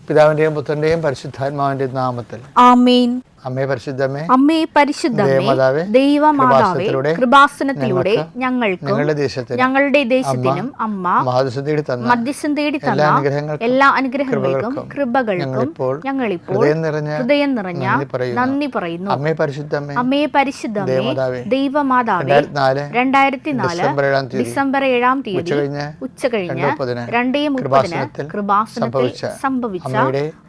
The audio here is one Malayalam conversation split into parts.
പിതാവിന്റെയും പുത്രന്റെയും പരിശുദ്ധാത്മാവിന്റെയും നാമത്തിൽ ആമേൻ. അമ്മേ പരിശുദ്ധമേ, അമ്മേ പരിശുദ്ധമേ, ദൈവമാതാവേ, കൃപാസനത്തിലൂടെ ഞങ്ങൾക്കും ഞങ്ങളുടെ ദേശത്തിനും അമ്മ മധ്യസ്ഥം തേടി തന്ന എല്ലാ അനുഗ്രഹങ്ങൾക്കും കൃപകൾക്കും ഞങ്ങളിപ്പോൾ ഹൃദയം നിറഞ്ഞ നന്ദി പറയുന്നു. അമ്മേ പരിശുദ്ധമേ, അമ്മേ പരിശുദ്ധമേ, ദൈവമാതാവേ, 2004 ഡിസംബർ 7 തീയതി ഉച്ചകഴിഞ്ഞ് 2:30 കൃപാസനത്തിൽ സംഭവിച്ച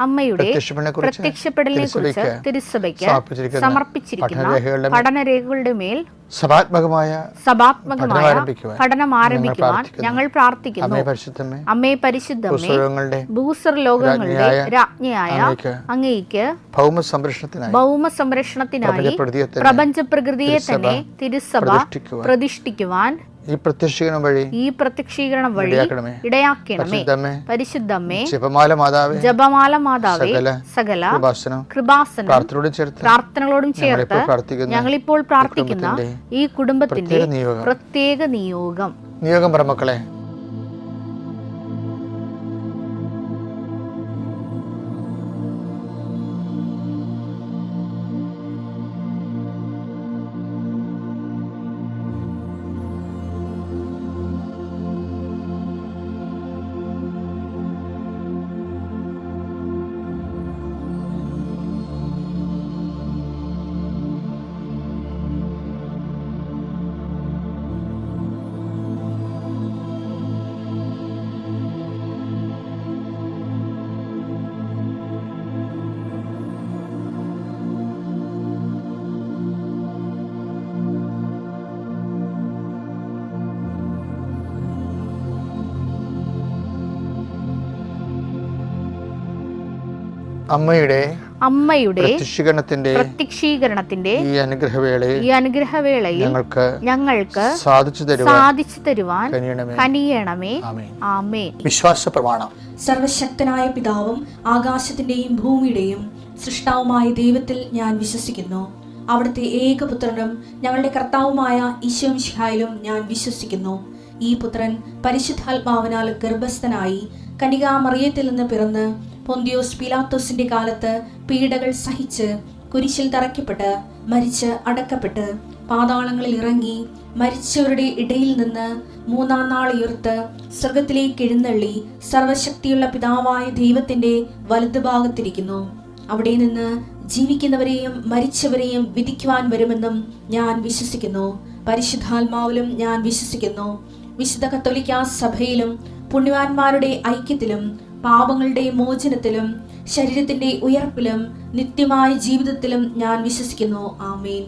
അമ്മയുടെ പ്രത്യക്ഷപ്പെടലിനെ കുറിച്ച് തിരുസഭയ്ക്ക് സമർപ്പിച്ചിരിക്കുന്ന പഠനരേഖകളുടെ മേൽ സഭാത്മകമായ പഠനം ആരംഭിക്കുവാൻ ഞങ്ങൾ പ്രാർത്ഥിക്കുന്നു. അമ്മേ പരിശുദ്ധമേ, ഭൂസ്വർലോകങ്ങളുടെ രാജ്ഞിയായ അങ്ങേയ്ക്ക് ഭൗമ സംരക്ഷണത്തിനായി പ്രപഞ്ച പ്രകൃതിയെ തന്നെ തിരുസഭ പ്രതിഷ്ഠിക്കുവാൻ ഈ പ്രത്യക്ഷീകരണം വഴി ഇടയാക്കണമേ. പരിശുദ്ധമേ, ജപമാല മാതാവേ, സകല കൃപാസനം പ്രാർത്ഥനകളോടും ചേർത്ത് ഞങ്ങളിപ്പോൾ പ്രാർത്ഥിക്കുന്ന ഈ കുടുംബത്തിന്റെ പ്രത്യേക നിയോഗം പ്രമക്കളെ, അമ്മയുടെ പ്രത്യക്ഷീകരണത്തിന്റെ ഈ അനുഗ്രഹവേളയിൽ ഞങ്ങൾക്ക് സാധിച്ചു തരുവാൻ കനിയണമേ. ആമേൻ. വിശ്വാസ പ്രമാണം. സർവശക്തനായ പിതാവും ആകാശത്തിന്റെയും ഭൂമിയുടെയും സൃഷ്ടാവുമായ ദൈവത്തിൽ ഞാൻ വിശ്വസിക്കുന്നു. അവിടുത്തെ ഏകപുത്രനും ഞങ്ങളുടെ കർത്താവുമായ ഈശോ മിശിഹായിലും ഞാൻ വിശ്വസിക്കുന്നു. ഈ പുത്രൻ പരിശുദ്ധാത്മാവിനാൽ ഗർഭസ്ഥനായി കന്യകാമറിയത്തിൽ നിന്ന് പിറന്ന് പൊന്തിയോസ് പീലാത്തോസിന്റെ കാലത്ത് പീഡകൾ സഹിച്ച് കുരിശിൽ തറയ്ക്കപ്പെട്ട് മരിച്ച് അടക്കപ്പെട്ട് പാതാളങ്ങളിൽ ഇറങ്ങി മരിച്ചവരുടെ ഇടയിൽ നിന്ന് 3-ാം നാൾ ഉയർത്ത് സ്വർഗത്തിലേക്ക് എഴുന്നള്ളി സർവശക്തിയുള്ള പിതാവായ ദൈവത്തിന്റെ വലതുഭാഗത്തിരിക്കുന്നു. അവിടെ നിന്ന് ജീവിക്കുന്നവരെയും മരിച്ചവരെയും വിധിക്കുവാൻ വരുമെന്നും ഞാൻ വിശ്വസിക്കുന്നു. പരിശുദ്ധാത്മാവിലും ഞാൻ വിശ്വസിക്കുന്നു. വിശുദ്ധ കത്തോലിക്കാ സഭയിലും പുണ്യവാന്മാരുടെ ഐക്യത്തിലും പാപങ്ങളുടെ മോചനത്തിലും ശരീരത്തിന്റെ ഉയർപ്പിലും നിത്യമായ ജീവിതത്തിലും ഞാൻ വിശ്വസിക്കുന്നു. ആമേൻ.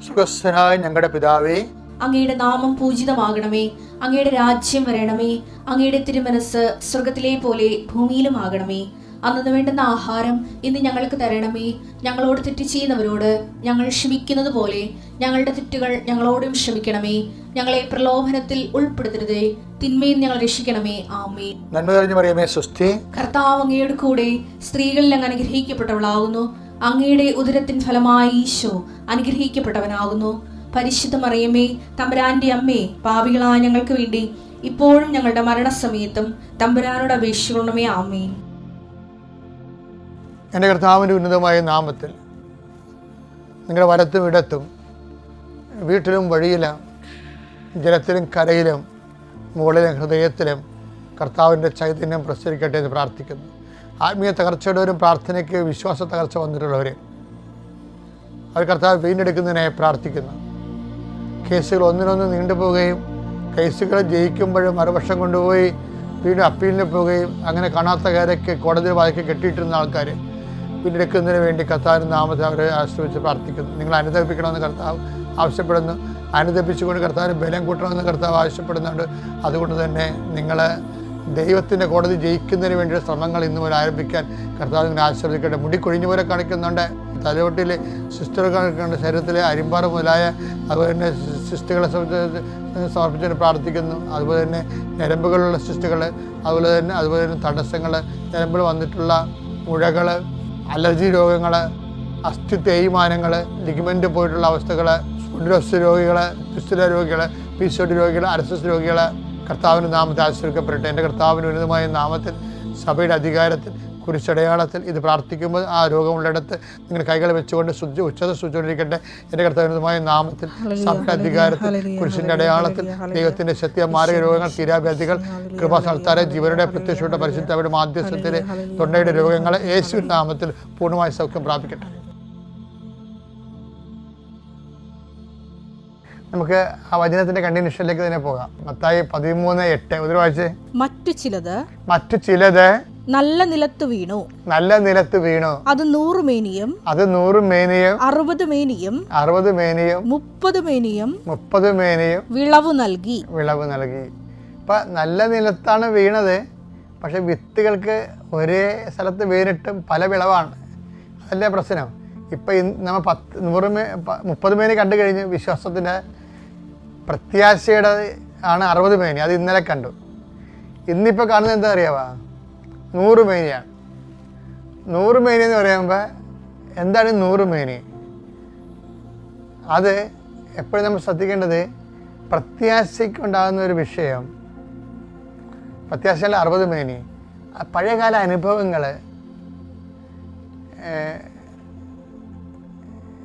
സുഖസ്ഥനായ ഞങ്ങളുടെ പിതാവേ, അങ്ങയുടെ നാമം പൂജിതമാകണമേ. അങ്ങയുടെ രാജ്യം വരണമേ. അങ്ങയുടെ തിരുമനസ് സ്വർഗത്തിലെ പോലെ ഭൂമിയിലും ആകണമേ. അന്നു വേണ്ടുന്ന ആഹാരം ഇന്ന് ഞങ്ങൾക്ക് തരണമേ. ഞങ്ങളോട് തെറ്റ് ചെയ്യുന്നവരോട് ഞങ്ങൾ ക്ഷമിക്കുന്നത് പോലെ ഞങ്ങളുടെ തെറ്റുകൾ ഞങ്ങളോടും ക്ഷമിക്കണമേ. ഞങ്ങളെ പ്രലോഭനത്തിൽ ഉൾപ്പെടുത്തരുതേ, തിന്മയിൽ ഞങ്ങൾ രക്ഷിക്കണമേ. ആമേൻ. നന്മ നിറഞ്ഞ മറിയമേ, സ്വസ്തി. കർത്താവ് അങ്ങയുടെ കൂടെ സ്ത്രീകളിൽ അങ്ങ് അനുഗ്രഹിക്കപ്പെട്ടവളാകുന്നു. അങ്ങയുടെ ഉദരത്തിൻ ഫലമായി ഈശോ അനുഗ്രഹിക്കപ്പെട്ടവനാകുന്നു. പരിശുദ്ധ മറിയമേ, തമ്പുരാന്റെ അമ്മേ, പാപികളായ ഞങ്ങൾക്ക് വേണ്ടി ഇപ്പോഴും ഞങ്ങളുടെ മരണസമയത്തും തമ്പുരാനോട് അപേക്ഷിക്കണമേ. ആമേൻ. എൻ്റെ കർത്താവിൻ്റെ ഉന്നതമായ നാമത്തിൽ നിങ്ങളുടെ വലത്തും ഇടത്തും വീട്ടിലും വഴിയിലും ജലത്തിലും കരയിലും മുകളിലും ഹൃദയത്തിലും കർത്താവിൻ്റെ ചൈതന്യം പ്രസരിക്കട്ടെ എന്ന് പ്രാർത്ഥിക്കുന്നു. ആത്മീയ തകർച്ചയുള്ളവരും പ്രാർത്ഥനയ്ക്ക് വിശ്വാസ തകർച്ച വന്നിട്ടുള്ളവരും അവർ കർത്താവ് വീണ്ടെടുക്കുന്നതിനായി പ്രാർത്ഥിക്കുന്നു. കേസുകൾ ഒന്നിനൊന്ന് നീണ്ടുപോവുകയും കേസുകൾ ജയിക്കുമ്പോഴും മറുപക്ഷം കൊണ്ടുപോയി വീണ്ടും അപ്പീലിന് പോവുകയും അങ്ങനെ കാണാത്ത കാര്യക്ക് കോടതി വാതിക്ക് കെട്ടിയിട്ടിരുന്ന ആൾക്കാർ വീണ്ടെടുക്കുന്നതിന് വേണ്ടി കർത്താവിൻ്റെ നാമത്തെ അവരെ ആശ്രയിച്ച് പ്രാർത്ഥിക്കുന്നു. നിങ്ങൾ അനുദപിക്കണമെന്ന് കർത്താവ് ആവശ്യപ്പെടുന്നു. അനുദപിച്ചുകൊണ്ട് കർത്താവിന് ബലം കൂട്ടണമെന്ന് കർത്താവ് ആവശ്യപ്പെടുന്നുണ്ട്. അതുകൊണ്ട് തന്നെ നിങ്ങൾ ദൈവത്തിൻ്റെ കോടതി ജയിക്കുന്നതിന് വേണ്ടിയുള്ള ശ്രമങ്ങൾ ഇന്ന് മുതൽ ആരംഭിക്കാൻ കർത്താവ് നിങ്ങൾ ആശ്രയിക്കട്ടെ. മുടി കൊഴിഞ്ഞു പോലെ കാണിക്കുന്നുണ്ട്. തലയോട്ടിൽ സിസ്റ്റർ കാണിക്കുന്നുണ്ട്. ശരീരത്തിലെ അരിമ്പാറ മുതലായ അതുപോലെ തന്നെ സിസ്റ്റുകളെ സമർപ്പിച്ചുകൊണ്ട് പ്രാർത്ഥിക്കുന്നു. അതുപോലെ തന്നെ ഞരമ്പുകളുള്ള സിസ്റ്റുകൾ, അതുപോലെ തന്നെ തടസ്സങ്ങൾ, ഞരമ്പുകൾ വന്നിട്ടുള്ള മുഴകൾ, അലർജി രോഗങ്ങൾ, അസ്ഥി തേയ്മാനങ്ങൾ, ലിഗമെൻ്റ് പോയിട്ടുള്ള അവസ്ഥകൾ, സ്പോണ്ടിലോസിസ് രോഗികൾ, ഫിസ്റ്റുല രോഗികൾ, PCOD രോഗികൾ, അർസസ് രോഗികൾ കർത്താവിൻ്റെ നാമത്തിൽ ആശ്രയിക്കപ്പെടട്ടെ. എൻ്റെ കർത്താവിൻ്റെ ഉന്നതമായ നാമത്തിൽ സഭയുടെ അധികാരത്തിൽ കുരിശടയാളത്തിൽ ഇത് പ്രാർത്ഥിക്കുമ്പോൾ ആ രോഗമുള്ളിടത്ത് നിങ്ങൾ കൈകൾ വെച്ചുകൊണ്ട് ഉച്ചത ശുചിക്കൊണ്ടിരിക്കട്ടെ. എൻ്റെ കർത്താവിനുമായ നാമത്തിൽ സഭയുടെ അധികാരത്തിൽ കുരിശിൻ്റെ അടയാളത്തിൽ ദൈവത്തിൻ്റെ ശക്തിയ മാരക രോഗങ്ങൾ, തീരാവ്യാധികൾ, കൃപാസ്ഥാനത്താരെ ജീവനുടെ പ്രത്യക്ഷയുടെ പരിശുദ്ധയുടെ മാധ്യസ്ഥത്തിലെ തൊണ്ടയുടെ രോഗങ്ങളെ യേശുവിൻ നാമത്തിൽ പൂർണ്ണമായ സൗഖ്യം പ്രാപിക്കട്ടെ. നമുക്ക് ആ വചനത്തിന്റെ കണ്ടിന്യൂഷനിലേക്ക് തന്നെ പോകാം. മത്തായി 13:8 ഒരു വായിച്ചേ. മറ്റു ചിലത് നല്ല നിലത്ത് വീണു. അത് 100 മേനിയും 60 മേനിയും 30 മേനിയും വിളവ് നൽകി. ഇപ്പൊ നല്ല നിലത്താണ് വീണത്. പക്ഷെ വിത്തുകൾക്ക് ഒരേ സ്ഥലത്ത് വീണിട്ടും പല വിളവാണ്. അതല്ലേ പ്രശ്നം. ഇപ്പൊ നമ്മൾ 30 മേനി കണ്ടു കഴിഞ്ഞ് വിശ്വാസത്തിന്റെ പ്രത്യാശയുടെ ആണ് 60 മേനി. അത് ഇന്നലെ കണ്ടു. ഇന്നിപ്പോൾ കാണുന്നത് എന്താ അറിയാവാ? 100 മേനിയാണ്. 100 മേനി എന്ന് പറയുമ്പോൾ എന്താണ് 100 മേനി? അത് എപ്പോഴും നമ്മൾ ശ്രദ്ധിക്കേണ്ടത് പ്രത്യാശയ്ക്കുണ്ടാകുന്ന ഒരു വിഷയം. പ്രത്യാശയിലെ 60 മേനി പഴയകാല അനുഭവങ്ങൾ.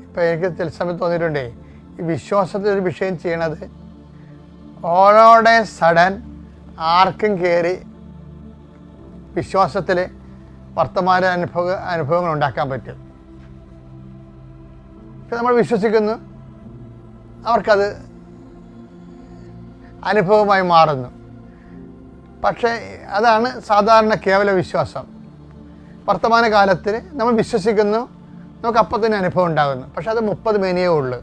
ഇപ്പോൾ എനിക്ക് ചില സമയത്ത് തോന്നിയിട്ടുണ്ടേ, ഈ വിശ്വാസത്തിലൊരു വിഷയം ചെയ്യണത് ഓരോടെ സഡൻ ആർക്കും കയറി വിശ്വാസത്തിൽ വർത്തമാന അനുഭവങ്ങൾ ഉണ്ടാക്കാൻ പറ്റും. ഇപ്പം നമ്മൾ വിശ്വസിക്കുന്നു, അവർക്കത് അനുഭവമായി മാറുന്നു. പക്ഷേ അതാണ് സാധാരണ കേവല വിശ്വാസം. വർത്തമാന കാലത്തിൽ നമ്മൾ വിശ്വസിക്കുന്നു, നമുക്ക് അപ്പം തന്നെ അനുഭവം ഉണ്ടാകുന്നു. പക്ഷെ അത് 30 മേനിയേ ഉള്ളൂ.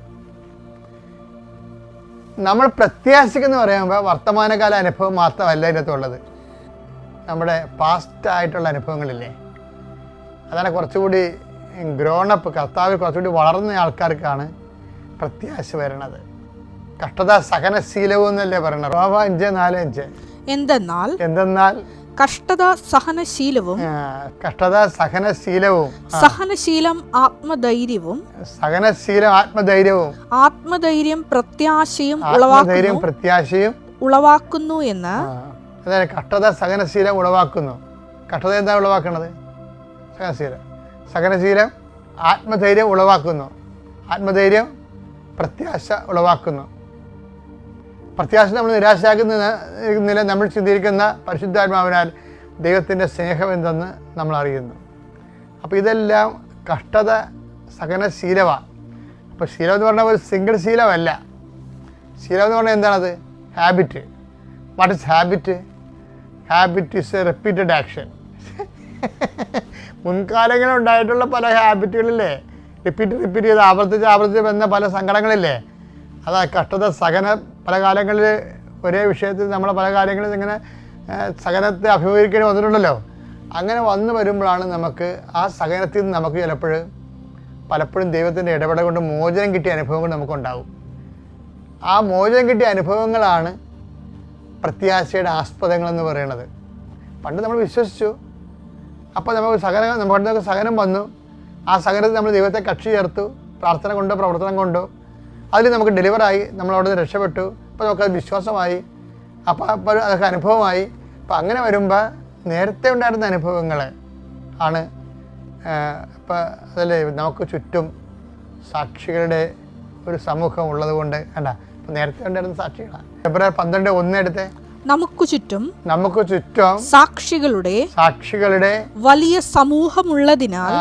നമ്മൾ പ്രത്യാശിക്കുന്നു പറയുമ്പോൾ വർത്തമാനകാല അനുഭവം മാത്രമല്ല ഇതിനകത്തുള്ളത്, നമ്മുടെ പാസ്റ്റ് ആയിട്ടുള്ള അനുഭവങ്ങളില്ലേ. അതാണ് കുറച്ചുകൂടി ഗ്രോണപ്പ്, കർത്താവിൽ കുറച്ചുകൂടി വളർന്ന ആൾക്കാർക്കാണ് പ്രത്യാശ വരണത്. കഷ്ടത സഹനശീലവും എന്നല്ലേ പറയണത്. റോമ 5:4-5. എന്തെന്നാൽ കഷ്ടത സഹനശീലവും സഹനശീലം ആത്മധൈര്യവും ആത്മധൈര്യം പ്രത്യാശയും ഉളവാക്കുന്നു എന്ന്. അതായത് കഷ്ടത സഹനശീലം ഉളവാക്കുന്നു. കഷ്ടത എന്താ ഉളവാക്കുന്നത്? സഹനശീലം ആത്മധൈര്യം ഉളവാക്കുന്നു. ആത്മധൈര്യം പ്രത്യാശ ഉളവാക്കുന്നു. പ്രത്യാശ നമ്മൾ നിരാശയാക്കുന്നില്ല. നമ്മൾ ചിന്തിക്കുന്ന പരിശുദ്ധാത്മാവിനാൽ ദൈവത്തിൻ്റെ സ്നേഹം എന്തെന്ന് നമ്മൾ അറിയുന്നു. അപ്പോൾ ഇതെല്ലാം കഷ്ടത സഹനശീലമാണ്. അപ്പോൾ ശീലം എന്ന് പറഞ്ഞാൽ ഒരു സിംഗിൾ ശീലമല്ല. ശീലം എന്ന് പറഞ്ഞാൽ എന്താണത്? Habit. What is habit? Habit is A repeated action. മുൻകാലങ്ങളിൽ ഉണ്ടായിട്ടുള്ള പല ഹാബിറ്റുകളില്ലേ, റിപ്പീറ്റ് ചെയ്ത് ആവർത്തിച്ച് വന്ന പല സങ്കടങ്ങളില്ലേ, അതാ കഷ്ടത സഹന. പല കാലങ്ങളിൽ ഒരേ വിഷയത്തിൽ നമ്മൾ പല കാര്യങ്ങളിൽ ഇങ്ങനെ സഹനത്തെ അഭിമുഖീകരിക്കേണ്ടി വന്നിട്ടുണ്ടല്ലോ. അങ്ങനെ വന്നു വരുമ്പോഴാണ് നമുക്ക് ആ സഹനത്തിൽ നിന്ന് നമുക്ക് പലപ്പോഴും ദൈവത്തിൻ്റെ ഇടപെടൽ കൊണ്ട് മോചനം കിട്ടിയ അനുഭവങ്ങൾ നമുക്കുണ്ടാവും. ആ മോചനം കിട്ടിയ അനുഭവങ്ങളാണ് പ്രത്യാശയുടെ ആസ്പദങ്ങളെന്ന് പറയുന്നത്. പണ്ട് നമ്മൾ വിശ്വസിച്ചു, അപ്പോൾ നമുക്ക് സഹനം വന്നു. ആ സഹനത്തിൽ നമ്മൾ ദൈവത്തെ കക്ഷി ചേർത്തു, പ്രാർത്ഥന കൊണ്ടോ പ്രവർത്തനം കൊണ്ടോ അതിൽ നമുക്ക് ഡെലിവറായി, നമ്മളവിടെ നിന്ന് രക്ഷപ്പെട്ടു. അപ്പോൾ നമുക്കത് വിശ്വാസമായി, അപ്പോൾ അതൊക്കെ അനുഭവമായി. അപ്പോൾ അങ്ങനെ വരുമ്പോൾ നേരത്തെ ഉണ്ടായിരുന്ന അനുഭവങ്ങൾ ആണ്. അപ്പോൾ അതല്ലേ നമുക്ക് ചുറ്റും സാക്ഷികളുടെ ഒരു സമൂഹം ഉള്ളത് കൊണ്ട് അല്ല, അപ്പോൾ നേരത്തെ ഉണ്ടായിരുന്ന സാക്ഷികളാണ്. ഫെബ്രുവരി 12:1 എടുത്തേ. നമുക്ക് ചുറ്റും സാക്ഷികളുടെ വലിയ സമൂഹമുള്ളതിനാൽ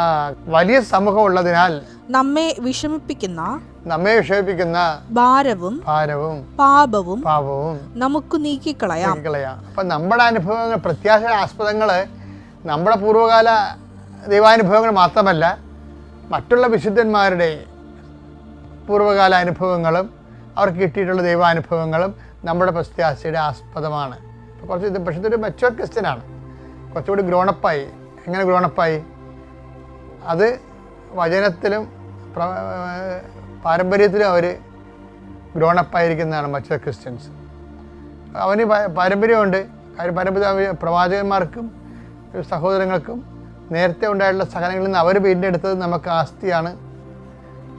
നമ്മെ വിഷമിപ്പിക്കുന്ന ഭാരവും പാപവും നമുക്ക് നീക്കിക്കളയാം. അപ്പൊ നമ്മുടെ അനുഭവങ്ങൾ, പ്രത്യാശ ആസ്പദങ്ങള് നമ്മുടെ പൂർവ്വകാല ദൈവാനുഭവങ്ങൾ മാത്രമല്ല, മറ്റുള്ള വിശുദ്ധന്മാരുടെ പൂർവ്വകാല അനുഭവങ്ങളും അവർക്ക് കിട്ടിയിട്ടുള്ള ദൈവാനുഭവങ്ങളും നമ്മുടെ പ്രത്യാശയുടെ ആസ്പദമാണ്. പക്ഷേ ഇതൊരു മെച്യൂർ ക്രിസ്ത്യനാണ്, കുറച്ചുകൂടി ഗ്രോണപ്പായി. എങ്ങനെ ഗ്രോണപ്പായി? അത് വചനത്തിലും പാരമ്പര്യത്തിലും അവർ ഗ്രോണപ്പായിരിക്കുന്നതാണ് മെച്യൂർ ക്രിസ്ത്യൻസ്. അവന് പാരമ്പര്യമുണ്ട്. പാരമ്പര്യം പ്രവാചകന്മാർക്കും സഹോദരങ്ങൾക്കും നേരത്തെ ഉണ്ടായിട്ടുള്ള സഹനങ്ങളിൽ നിന്ന് അവർ വീണ്ടെടുത്തത് നമുക്ക് ആസ്തിയാണ്.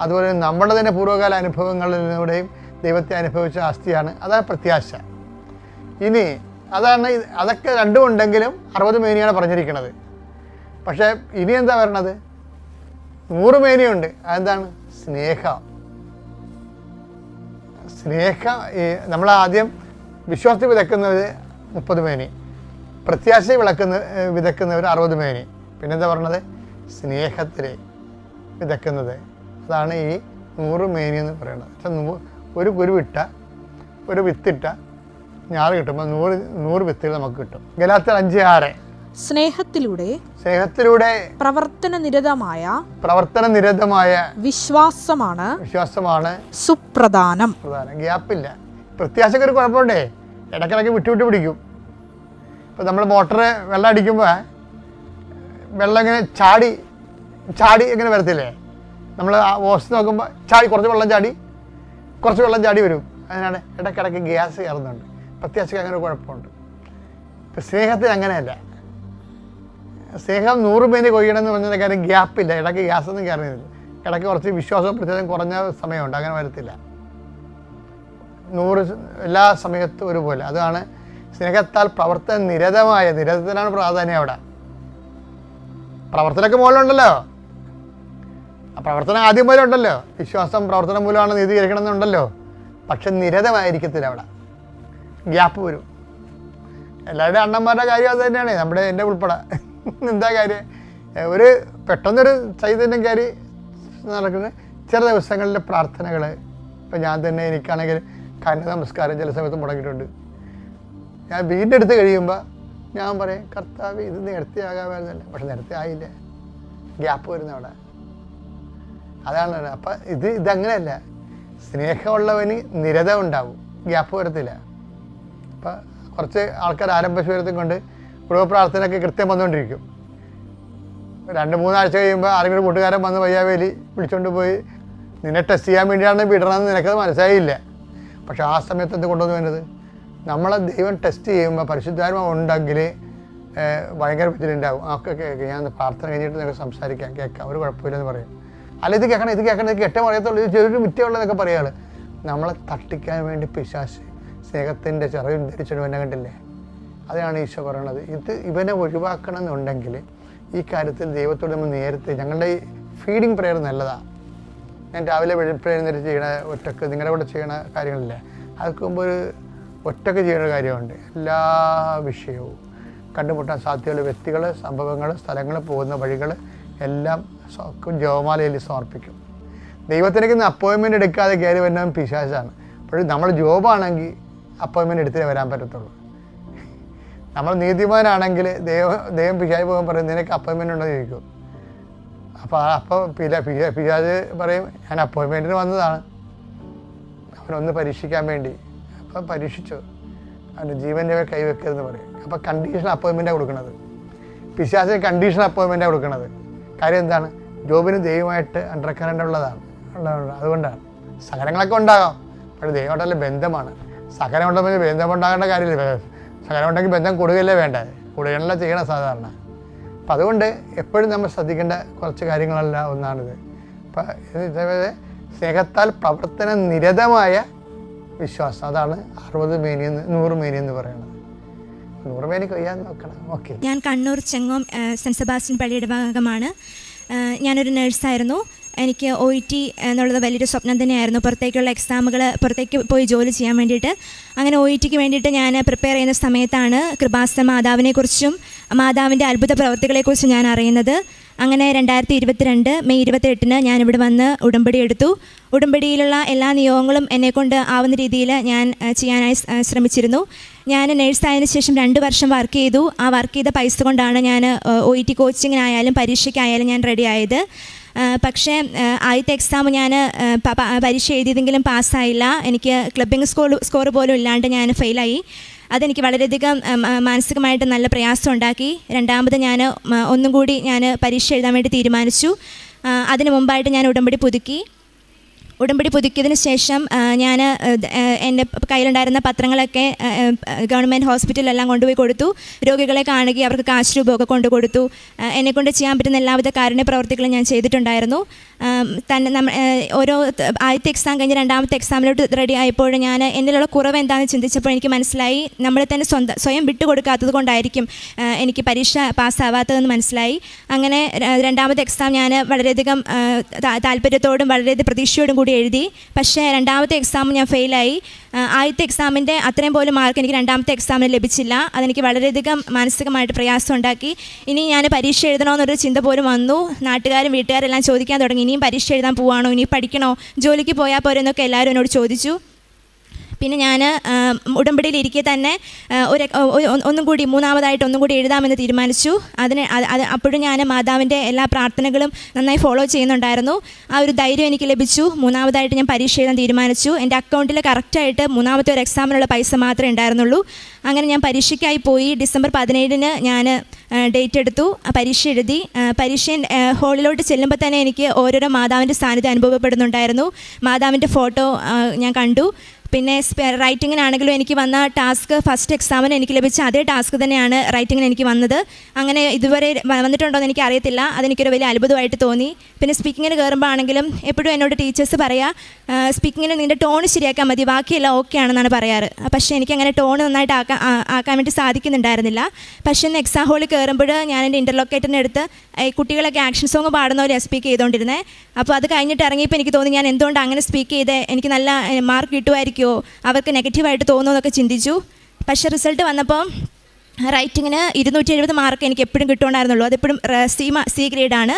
അതുപോലെ നമ്മുടെ തന്നെ പൂർവ്വകാല അനുഭവങ്ങളിലൂടെയും ദൈവത്തെ അനുഭവിച്ച ആസ്തിയാണ്. അതാണ് പ്രത്യാശ. ഇനി അതൊക്കെ രണ്ടും ഉണ്ടെങ്കിലും 60 മേനിയാണ് പറഞ്ഞിരിക്കുന്നത്. പക്ഷേ ഇനി എന്താ വരണത്? 100 മേനിയുണ്ട്. അതെന്താണ്? സ്നേഹം. നമ്മൾ ആദ്യം വിശ്വാസത്തിൽ വിതക്കുന്നവർ 30 മേനി, പ്രത്യാശ വിതക്കുന്നവർ 60 മേനി. പിന്നെന്താ പറഞ്ഞത്? സ്നേഹത്തിൽ വിതക്കുന്നത്. അതാണ് ഈ 100 മേനി എന്ന് പറയുന്നത്. ഒരു കുരുവിട്ട, ഒരു വിത്തിട്ട ഞാറ് കിട്ടുമ്പോൾ 100 വിത്തുകൾ നമുക്ക് കിട്ടും. ഗലാത്യർ 5:6 സ്നേഹത്തിലൂടെ പ്രവർത്തന നിരതമായ വിശ്വാസമാണ് സുപ്രധാനം. ഗ്യാപ്പില്ല. പ്രത്യാശക്ക് ഒരു കുഴപ്പമുണ്ടേ, ഇടയ്ക്കിടയ്ക്ക് വിട്ടു പിടിക്കും. ഇപ്പം നമ്മൾ മോട്ടർ വെള്ളം അടിക്കുമ്പോൾ വെള്ളം ഇങ്ങനെ ചാടി ഇങ്ങനെ വരത്തില്ലേ? നമ്മൾ ഓസ് നോക്കുമ്പോൾ കുറച്ച് വെള്ളം ചാടി വരും. അതിനാണ് ഇടയ്ക്കിടയ്ക്ക് ഗ്യാസ് കയറുന്നുണ്ട്. പ്രത്യാശക്ക് അങ്ങനെ ഒരു കുഴപ്പമുണ്ട്. ഇപ്പം സ്നേഹത്തിന് അങ്ങനെയല്ല. സ്നേഹം 100 മേനി കൊയ്യണമെന്ന് പറഞ്ഞ കാര്യം ഗ്യാപ്പില്ല. ഇടയ്ക്ക് ഗ്യാസൊന്നും കയറുന്നില്ല. ഇടയ്ക്ക് കുറച്ച് വിശ്വാസവും പ്രത്യേകം കുറഞ്ഞ സമയമുണ്ട്. അങ്ങനെ വരത്തില്ല. 100 എല്ലാ സമയത്തും ഒരുപോലെ. അതാണ് സ്നേഹത്താൽ പ്രവർത്തന നിരതത്തിനാണ് പ്രാധാന്യം. അവിടെ പ്രവർത്തനമൊക്കെ മൂലമുണ്ടല്ലോ. ആ പ്രവർത്തനം ആദ്യം മൂലം ഉണ്ടല്ലോ. വിശ്വാസം പ്രവർത്തനം മൂലമാണ് നീതീകരിക്കണം എന്നുണ്ടല്ലോ. പക്ഷെ നിരതമായിരിക്കത്തില്ല. അവിടെ ഗ്യാപ്പ് വരും. എല്ലാവരുടെ അണ്ണന്മാരുടെ കാര്യം അത് തന്നെയാണ്. എൻ്റെ ഉൾപ്പെടെ എന്താ കാര്യം? പെട്ടെന്നൊരു ചൈതന്യം കയറി നടക്കുന്നത് ചില ദിവസങ്ങളിലെ പ്രാർത്ഥനകൾ. ഇപ്പം ഞാൻ തന്നെ എനിക്കാണെങ്കിൽ കന്യ നമസ്കാരം ചില സമയത്ത് മുടങ്ങിയിട്ടുണ്ട്. ഞാൻ വീണ്ടെടുത്ത് കഴിയുമ്പോൾ ഞാൻ പറയും, കർത്താവ് ഇത് നേരത്തെ ആകാമായിരുന്നല്ല. പക്ഷെ നേരത്തെ ആയില്ല. ഗ്യാപ്പ് വരുന്ന അവിടെ. അതാണ്. അപ്പം ഇതങ്ങനെയല്ല. സ്നേഹമുള്ളവന് നിരത ഉണ്ടാവും, ഗ്യാപ്പ് വരത്തില്ല. അപ്പം കുറച്ച് ആൾക്കാർ ആരംഭശൂരത്തും കൊണ്ട് കുടുംബ പ്രാർത്ഥനയൊക്കെ കൃത്യം വന്നുകൊണ്ടിരിക്കും. 2-3 ആഴ്ച കഴിയുമ്പോൾ ആരെങ്കിലും കൂട്ടുകാരൻ വന്ന് വയ്യാവേലി വിളിച്ചുകൊണ്ട് പോയി നിന്നെ ടെസ്റ്റ് ചെയ്യാൻ വേണ്ടിയാണ് വിടണമെന്ന് നിനക്കത് മനസ്സിലായില്ല. പക്ഷെ ആ സമയത്ത് എന്ത് കൊണ്ടുവന്ന് വേണ്ടത്? നമ്മളെ ദൈവം ടെസ്റ്റ് ചെയ്യുമ്പോൾ പരിശുദ്ധാത്മാവ് ഉണ്ടെങ്കിൽ ഭയങ്കര വിജയിലുണ്ടാവും. ഒക്കെ കേൾക്കുക, ഞാൻ പ്രാർത്ഥന കഴിഞ്ഞിട്ട് നിങ്ങൾക്ക് സംസാരിക്കാം, കേൾക്കാം, ഒരു കുഴപ്പമില്ലെന്ന് പറയും. അല്ല ഇത് കേൾക്കണം, ഇത് കേട്ടേ പറയത്തുള്ളൂ, ഇത് ചെറിയൊരു മിഥ്യയുള്ളതൊക്കെ പറയുകയാണ്. നമ്മളെ തട്ടിക്കാൻ വേണ്ടി പിശാച് സ്നേഹത്തിൻ്റെ ചിറകിൽ ധരിച്ചിടുവന്നെ കണ്ടില്ലേ? അതാണ് ഈശോ പറയണത്. ഇവനെ ഒഴിവാക്കണം എന്നുണ്ടെങ്കിൽ ഈ കാര്യത്തിൽ ദൈവത്തോട് നമ്മൾ നേരത്തെ, ഞങ്ങളുടെ ഈ ഫീഡിങ് പ്രയർ നല്ലതാണ്. ഞാൻ രാവിലെ വെളുപ്പിഴുന്നേറ്റ് ചെയ്യണ ഒറ്റക്ക് നിങ്ങളുടെ കൂടെ ചെയ്യണ കാര്യങ്ങളില്ലേ, അതൊക്കെ മുമ്പ് ഒരു ഒറ്റക്ക് ചെയ്യുന്ന കാര്യമുണ്ട്. എല്ലാ വിഷയവും കണ്ടുമുട്ടാൻ സാധ്യതയുള്ള വ്യക്തികൾ, സംഭവങ്ങൾ, സ്ഥലങ്ങൾ, പോകുന്ന വഴികൾ എല്ലാം ജോമാലയിൽ സമർപ്പിക്കും. ദൈവത്തിനേക്ക് അപ്പോയിൻമെൻറ്റ് എടുക്കാതെ കയറി വരുന്നവൻ പിശാചാണ്. അപ്പോൾ നമ്മൾ ജോബാണെങ്കിൽ അപ്പോയിൻമെൻറ്റ് എടുത്തേ വരാൻ പറ്റത്തുള്ളൂ. നമ്മൾ നീതിമാനാണെങ്കിൽ ദൈവം പിശാച് പോകാൻ പറയും, നിനക്ക് അപ്പോയിൻമെൻറ്റ് ഉണ്ടോ എന്ന് ചോദിക്കും. അപ്പോൾ പിശാച് പറയും, ഞാൻ അപ്പോയിൻമെൻറ്റിന് വന്നതാണ് അവനൊന്ന് പരീക്ഷിക്കാൻ വേണ്ടി. അപ്പം പരീക്ഷിച്ചു, അവൻ്റെ ജീവൻ്റെ കൈവെക്കരുതെന്ന് പറയും. അപ്പോൾ കണ്ടീഷണൽ അപ്പോയിൻമെൻറ്റാണ് കൊടുക്കുന്നത്. പിശാചിന് കണ്ടീഷണൽ അപ്പോയിൻമെൻറ്റാണ് കൊടുക്കുന്നത്. കാര്യം എന്താണ്? ജോബിന് ദൈവമായിട്ട് അണ്ടർകറന്റ് ഉള്ളതാണ്. അതുകൊണ്ടാണ് സഹനങ്ങളൊക്കെ ഉണ്ടാകാം, പക്ഷേ ദൈവമായിട്ടുള്ള ബന്ധമാണ്. സഹനം ഉണ്ടെങ്കിൽ ബന്ധം ഉണ്ടാകേണ്ട കാര്യമില്ല. സഹനം ഉണ്ടെങ്കിൽ ബന്ധം കൊടുകയല്ലേ വേണ്ടത്, കൊടുകയല്ല ചെയ്യണം സാധാരണ. അപ്പം അതുകൊണ്ട് എപ്പോഴും നമ്മൾ ശ്രദ്ധിക്കേണ്ട കുറച്ച് കാര്യങ്ങളല്ല ഒന്നാണിത്. അപ്പം ഇതേപോലെ സ്നേഹത്താൽ പ്രവർത്തന നിരതമായ വിശ്വാസം, അതാണ് 100 മേനി എന്ന് പറയുന്നത്. 100 മേനി കൊയ്യാൻ നോക്കണം. ഓക്കെ. ഞാൻ കണ്ണൂർ ചെങ്ങോം സെൻറ്റ് സെബാസ്റ്റ്യൻ പള്ളിയുടെ ഭാഗമാണ്. ഞാനൊരു നേഴ്സായിരുന്നു. എനിക്ക് OET എന്നുള്ളത് വലിയൊരു സ്വപ്നം തന്നെയായിരുന്നു. പുറത്തേക്ക് പോയി ജോലി ചെയ്യാൻ വേണ്ടിയിട്ട്. അങ്ങനെ OETക്ക് വേണ്ടിയിട്ട് ഞാൻ പ്രിപ്പയർ ചെയ്യുന്ന സമയത്താണ് കൃപാസന മാതാവിനെക്കുറിച്ചും മാതാവിൻ്റെ അത്ഭുത പ്രവൃത്തികളെക്കുറിച്ചും ഞാൻ അറിയുന്നത്. അങ്ങനെ 2022 മെയ് 28 ഞാനിവിടെ വന്ന് ഉടമ്പടി എടുത്തു. ഉടമ്പടിയിലുള്ള എല്ലാ നിയോഗങ്ങളും എന്നെക്കൊണ്ട് ആവുന്ന രീതിയിൽ ഞാൻ ചെയ്യാനായി ശ്രമിച്ചിരുന്നു. ഞാൻ നേഴ്സായതിനു ശേഷം 2 വർഷം വർക്ക് ചെയ്തു. ആ വർക്ക് ചെയ്ത പൈസ കൊണ്ടാണ് ഞാൻ OET കോച്ചിങ്ങിനായാലും പരീക്ഷയ്ക്കായാലും ഞാൻ റെഡി ആയത്. പക്ഷേ ആദ്യത്തെ എക്സാം ഞാൻ പരീക്ഷ എഴുതിയതെങ്കിലും പാസ്സായില്ല. എനിക്ക് ക്ലബിംഗ് സ്കോർ പോലും ഇല്ലാണ്ട് ഞാൻ ഫെയിലായി. അതെനിക്ക് വളരെയധികം മാനസികമായിട്ട് നല്ല പ്രയാസം ഉണ്ടാക്കി. രണ്ടാമത് ഞാൻ ഒന്നും കൂടി പരീക്ഷ എഴുതാൻ വേണ്ടി തീരുമാനിച്ചു. അതിന് മുമ്പായിട്ട് ഞാൻ ഉടമ്പടി പുതുക്കി. ഉടമ്പടി പുതുക്കിയതിന് ശേഷം ഞാൻ എൻ്റെ കയ്യിലുണ്ടായിരുന്ന പത്രങ്ങളൊക്കെ ഗവൺമെൻറ് ഹോസ്പിറ്റലിലെല്ലാം കൊണ്ടുപോയി കൊടുത്തു. രോഗികളെ കാണുകയും അവർക്ക് കാശ് രൂപമൊക്കെ കൊണ്ടു കൊടുത്തു. എന്നെക്കൊണ്ട് ചെയ്യാൻ പറ്റുന്ന എല്ലാവിധ കാരുണ്യ പ്രവർത്തികളും ഞാൻ ചെയ്തിട്ടുണ്ടായിരുന്നു. ഓരോ ആദ്യത്തെ എക്സാം കഴിഞ്ഞ് രണ്ടാമത്തെ എക്സാമിലോട്ട് റെഡി ആയപ്പോൾ ഞാൻ എന്നിലുള്ള കുറവ് എന്താണെന്ന് ചിന്തിച്ചപ്പോൾ എനിക്ക് മനസ്സിലായി നമ്മളെ തന്നെ സ്വയം വിട്ടുകൊടുക്കാത്തത് കൊണ്ടായിരിക്കും എനിക്ക് പരീക്ഷ പാസ്സാവാത്തതെന്ന് മനസ്സിലായി. അങ്ങനെ രണ്ടാമത്തെ എക്സാം ഞാൻ വളരെയധികം താല്പര്യത്തോടും വളരെയധികം പ്രതീക്ഷയോടും കൂടി എഴുതി. പക്ഷേ രണ്ടാമത്തെ എക്സാം ഞാൻ ഫെയിലായി. ആദ്യത്തെ എക്സാമിൻ്റെ അത്രയും പോലും മാർക്ക് എനിക്ക് രണ്ടാമത്തെ എക്സാമിന് ലഭിച്ചില്ല. അതെനിക്ക് വളരെയധികം മാനസികമായിട്ട് പ്രയാസം ഉണ്ടാക്കി. ഇനി ഞാൻ പരീക്ഷ എഴുതണമെന്നൊരു ചിന്ത പോലും വന്നു. നാട്ടുകാരും വീട്ടുകാരെല്ലാം ചോദിക്കാൻ തുടങ്ങി, ഇനിയും പരീക്ഷ എഴുതാൻ പോവാണോ, ഇനി പഠിക്കണോ, ജോലിക്ക് പോയാൽ പോരെ എന്നൊക്കെ എല്ലാവരും എന്നോട് ചോദിച്ചു. പിന്നെ ഞാൻ ഉടമ്പടിയിലിരിക്കെ തന്നെ മൂന്നാമതായിട്ട് ഒന്നും കൂടി എഴുതാമെന്ന് തീരുമാനിച്ചു. അപ്പോഴും ഞാൻ മാതാവിൻ്റെ എല്ലാ പ്രാർത്ഥനകളും നന്നായി ഫോളോ ചെയ്യുന്നുണ്ടായിരുന്നു. ആ ഒരു ധൈര്യം എനിക്ക് ലഭിച്ചു. മൂന്നാമതായിട്ട് ഞാൻ പരീക്ഷ എഴുതാൻ തീരുമാനിച്ചു. എൻ്റെ അക്കൗണ്ടിൽ കറക്റ്റായിട്ട് മൂന്നാമത്തെ ഒരു എക്സാമിനുള്ള പൈസ മാത്രമേ ഉണ്ടായിരുന്നുള്ളൂ. അങ്ങനെ ഞാൻ പരീക്ഷയ്ക്കായി പോയി. ഡിസംബർ 17 ഞാൻ ഡേറ്റ് എടുത്തു, പരീക്ഷ എഴുതി. പരീക്ഷ ഹാളിലോട്ട് ചെല്ലുമ്പോൾ തന്നെ എനിക്ക് ഓരോരോ മാതാവിൻ്റെ സാന്നിധ്യം അനുഭവപ്പെടുന്നുണ്ടായിരുന്നു. മാതാവിൻ്റെ ഫോട്ടോ ഞാൻ കണ്ടു. പിന്നെ റൈറ്റിങ്ങിനാണെങ്കിലും എനിക്ക് വന്ന ടാസ്ക് ഫസ്റ്റ് എക്സാമിന് എനിക്ക് ലഭിച്ച അതേ ടാസ്ക് തന്നെയാണ് റൈറ്റിങ്ങിന് എനിക്ക് വന്നത്. അങ്ങനെ ഇതുവരെ വന്നിട്ടുണ്ടോ എന്ന് എനിക്ക് അറിയത്തില്ല. അതെനിക്കൊരു വലിയ അത്ഭുതമായിട്ട് തോന്നി. പിന്നെ സ്പീക്കിങ്ങിന് കയറുമ്പോൾ ആണെങ്കിലും എപ്പോഴും എന്നോട് ടീച്ചേഴ്സ് പറയുക, സ്പീക്കിങ്ങിന് നിൻ്റെ ടോൺ ശരിയാക്കാൻ മതി, ബാക്കിയെല്ലാം ഓക്കെ ആണെന്നാണ് പറയാറ്. പക്ഷേ എനിക്കങ്ങനെ ടോൺ നന്നായിട്ട് ആക്കാൻ വേണ്ടി സാധിക്കുന്നുണ്ടായിരുന്നില്ല. പക്ഷേ ഇന്ന് എക്സാം ഹോളിൽ കയറുമ്പോൾ ഞാൻ എൻ്റെ ഇൻ്റർലോക്കേറ്ററിൻ്റെ അടുത്ത് കുട്ടികളൊക്കെ ആക്ഷൻ സോങ് പാടുന്ന പോലെ സ്പീക്ക് ചെയ്തുകൊണ്ടിരുന്നത്. അപ്പോൾ അത് കഴിഞ്ഞിട്ട് ഇറങ്ങിയപ്പോൾ എനിക്ക് തോന്നി, ഞാൻ എന്തുകൊണ്ട് അങ്ങനെ സ്പീക്ക് ചെയ്ത് എനിക്ക് നല്ല മാർക്ക് കിട്ടുമായിരിക്കും, അവർക്ക് നെഗറ്റീവായിട്ട് തോന്നുമെന്നൊക്കെ ചിന്തിച്ചു. പക്ഷേ റിസൾട്ട് വന്നപ്പോൾ റൈറ്റിങ്ങിന് 270 മാർക്ക് എനിക്ക് എപ്പോഴും കിട്ടുന്നുണ്ടായിരുന്നുള്ളൂ. അതെപ്പോഴും സി ഗ്രേഡാണ്.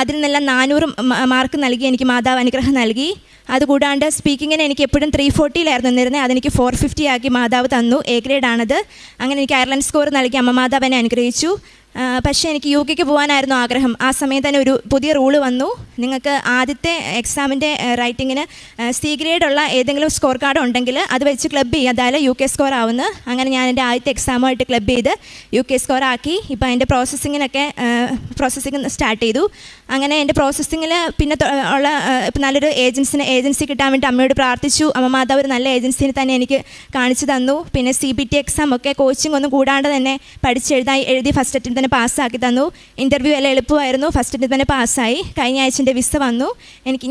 അതിൽ നിന്നെല്ലാം 400 മാർക്ക് നൽകി എനിക്ക് മാതാവ് അനുഗ്രഹം നൽകി. അതുകൂടാണ്ട് സ്പീക്കിങ്ങിന് എനിക്ക് എപ്പോഴും 340 നിന്നിരുന്നത്, അതെനിക്ക് 450 ആക്കി മാതാവ് തന്നു. എ ഗ്രേഡാണത്. അങ്ങനെ എനിക്ക് അയർലൻഡ് സ്കോർ നൽകി അമ്മ മാതാവ് എന്നെ അനുഗ്രഹിച്ചു. പക്ഷേ എനിക്ക് UK പോകാനായിരുന്നു ആഗ്രഹം. ആ സമയം തന്നെ ഒരു പുതിയ റൂള് വന്നു. നിങ്ങൾക്ക് ആദ്യത്തെ എക്സാമിൻ്റെ റൈറ്റിങ്ങിന് സി ഗ്രേഡുള്ള ഏതെങ്കിലും സ്കോർ കാർഡ് ഉണ്ടെങ്കിൽ അത് വെച്ച് ക്ലബ് ചെയ്യുക, അതായത് UK സ്കോർ ആവുന്നു. അങ്ങനെ ഞാൻ എൻ്റെ ആദ്യത്തെ എക്സാമുമായിട്ട് ക്ലബ് ചെയ്ത് UK സ്കോർ ആക്കി. ഇപ്പോൾ അതിൻ്റെ പ്രോസസ്സിങ് സ്റ്റാർട്ട് ചെയ്തു. അങ്ങനെ എൻ്റെ പ്രോസസ്സിങ്ങിൽ പിന്നെ ഉള്ള ഇപ്പം നല്ലൊരു ഏജൻസി കിട്ടാൻ വേണ്ടി അമ്മയോട് പ്രാർത്ഥിച്ചു. അമ്മ മാതാവ് ഒരു നല്ല ഏജൻസിനെ തന്നെ എനിക്ക് കാണിച്ചു തന്നു. പിന്നെ CBT എക്സാം ഒക്കെ കോച്ചിങ് ഒന്നും കൂടാണ്ട് തന്നെ എഴുതി ഫസ്റ്റ് അറ്റംപ്റ്റ് തന്നെ പാസ്സാക്കി തന്നു. ഇൻ്റർവ്യൂ എല്ലാം എളുപ്പമായിരുന്നു. ഫസ്റ്റ് അറ്റംപ്റ്റ് തന്നെ പാസ്സായി. കഴിഞ്ഞ ആഴ്ച എൻ്റെ വിസ വന്നു.